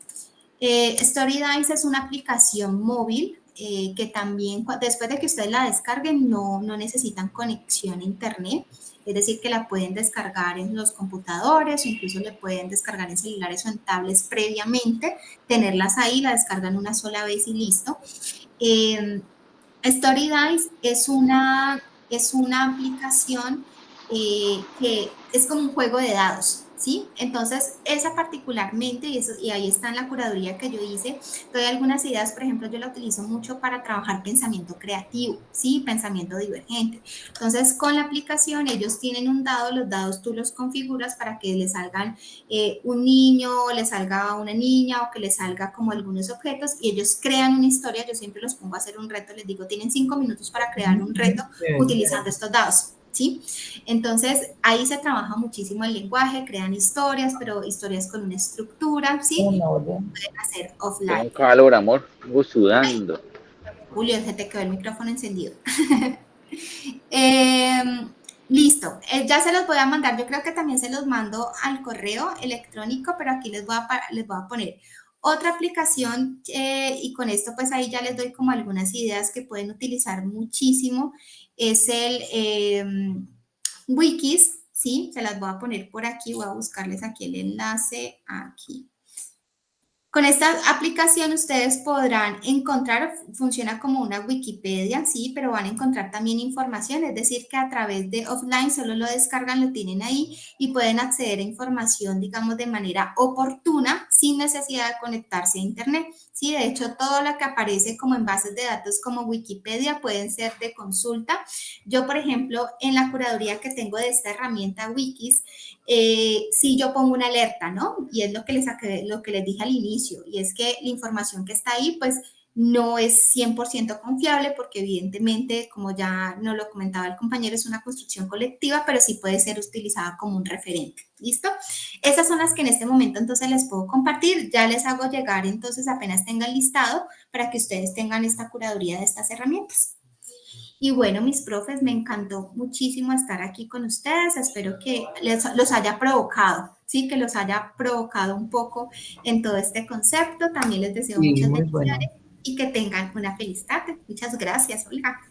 Storydice es una aplicación móvil que también, después de que ustedes la descarguen, no necesitan conexión a internet, es decir, que la pueden descargar en los computadores o incluso le pueden descargar en celulares o en tablets previamente, tenerlas ahí, la descargan una sola vez y listo. Storydice es una aplicación que es como un juego de dados, ¿sí? Entonces, esa particularmente, y ahí está en la curaduría que yo hice, doy algunas ideas, por ejemplo, yo la utilizo mucho para trabajar pensamiento creativo, ¿sí? Pensamiento divergente. Entonces, con la aplicación, ellos tienen un dado, los dados tú los configuras para que les salgan un niño, les salga una niña o que les salga como algunos objetos y ellos crean una historia. Yo siempre los pongo a hacer un reto, les digo, tienen 5 minutos para crear un reto utilizando estos dados. ¿Sí? Entonces, ahí se trabaja muchísimo el lenguaje, crean historias, pero historias con una estructura, ¿sí? Pueden hacer offline. Tengo calor, amor, estoy sudando. Julio, se te quedó el micrófono encendido. Listo, ya se los voy a mandar, yo creo que también se los mando al correo electrónico, pero aquí les voy a poner otra aplicación y con esto pues ahí ya les doy como algunas ideas que pueden utilizar muchísimo. Es el Wikis, ¿sí? Se las voy a poner por aquí, voy a buscarles aquí el enlace, aquí. Con esta aplicación ustedes podrán encontrar, funciona como una Wikipedia, sí, pero van a encontrar también información, es decir, que a través de offline solo lo descargan, lo tienen ahí y pueden acceder a información, digamos, de manera oportuna, sin necesidad de conectarse a internet, sí. De hecho, todo lo que aparece como en bases de datos como Wikipedia pueden ser de consulta. Yo, por ejemplo, en la curaduría que tengo de esta herramienta Wikis, sí yo pongo una alerta, ¿no? Y es lo que les dije al inicio, y es que la información que está ahí, pues, no es 100% confiable porque evidentemente, como ya nos lo comentaba el compañero, es una construcción colectiva, pero sí puede ser utilizada como un referente, ¿listo? Esas son las que en este momento entonces les puedo compartir, ya les hago llegar entonces apenas tengan listado para que ustedes tengan esta curaduría de estas herramientas. Y bueno, mis profes, me encantó muchísimo estar aquí con ustedes. Espero que los haya provocado, ¿sí? Que los haya provocado un poco en todo este concepto. También les deseo Sí, muchas muy bueno. bendiciones y que tengan una feliz tarde. Muchas gracias, Olga.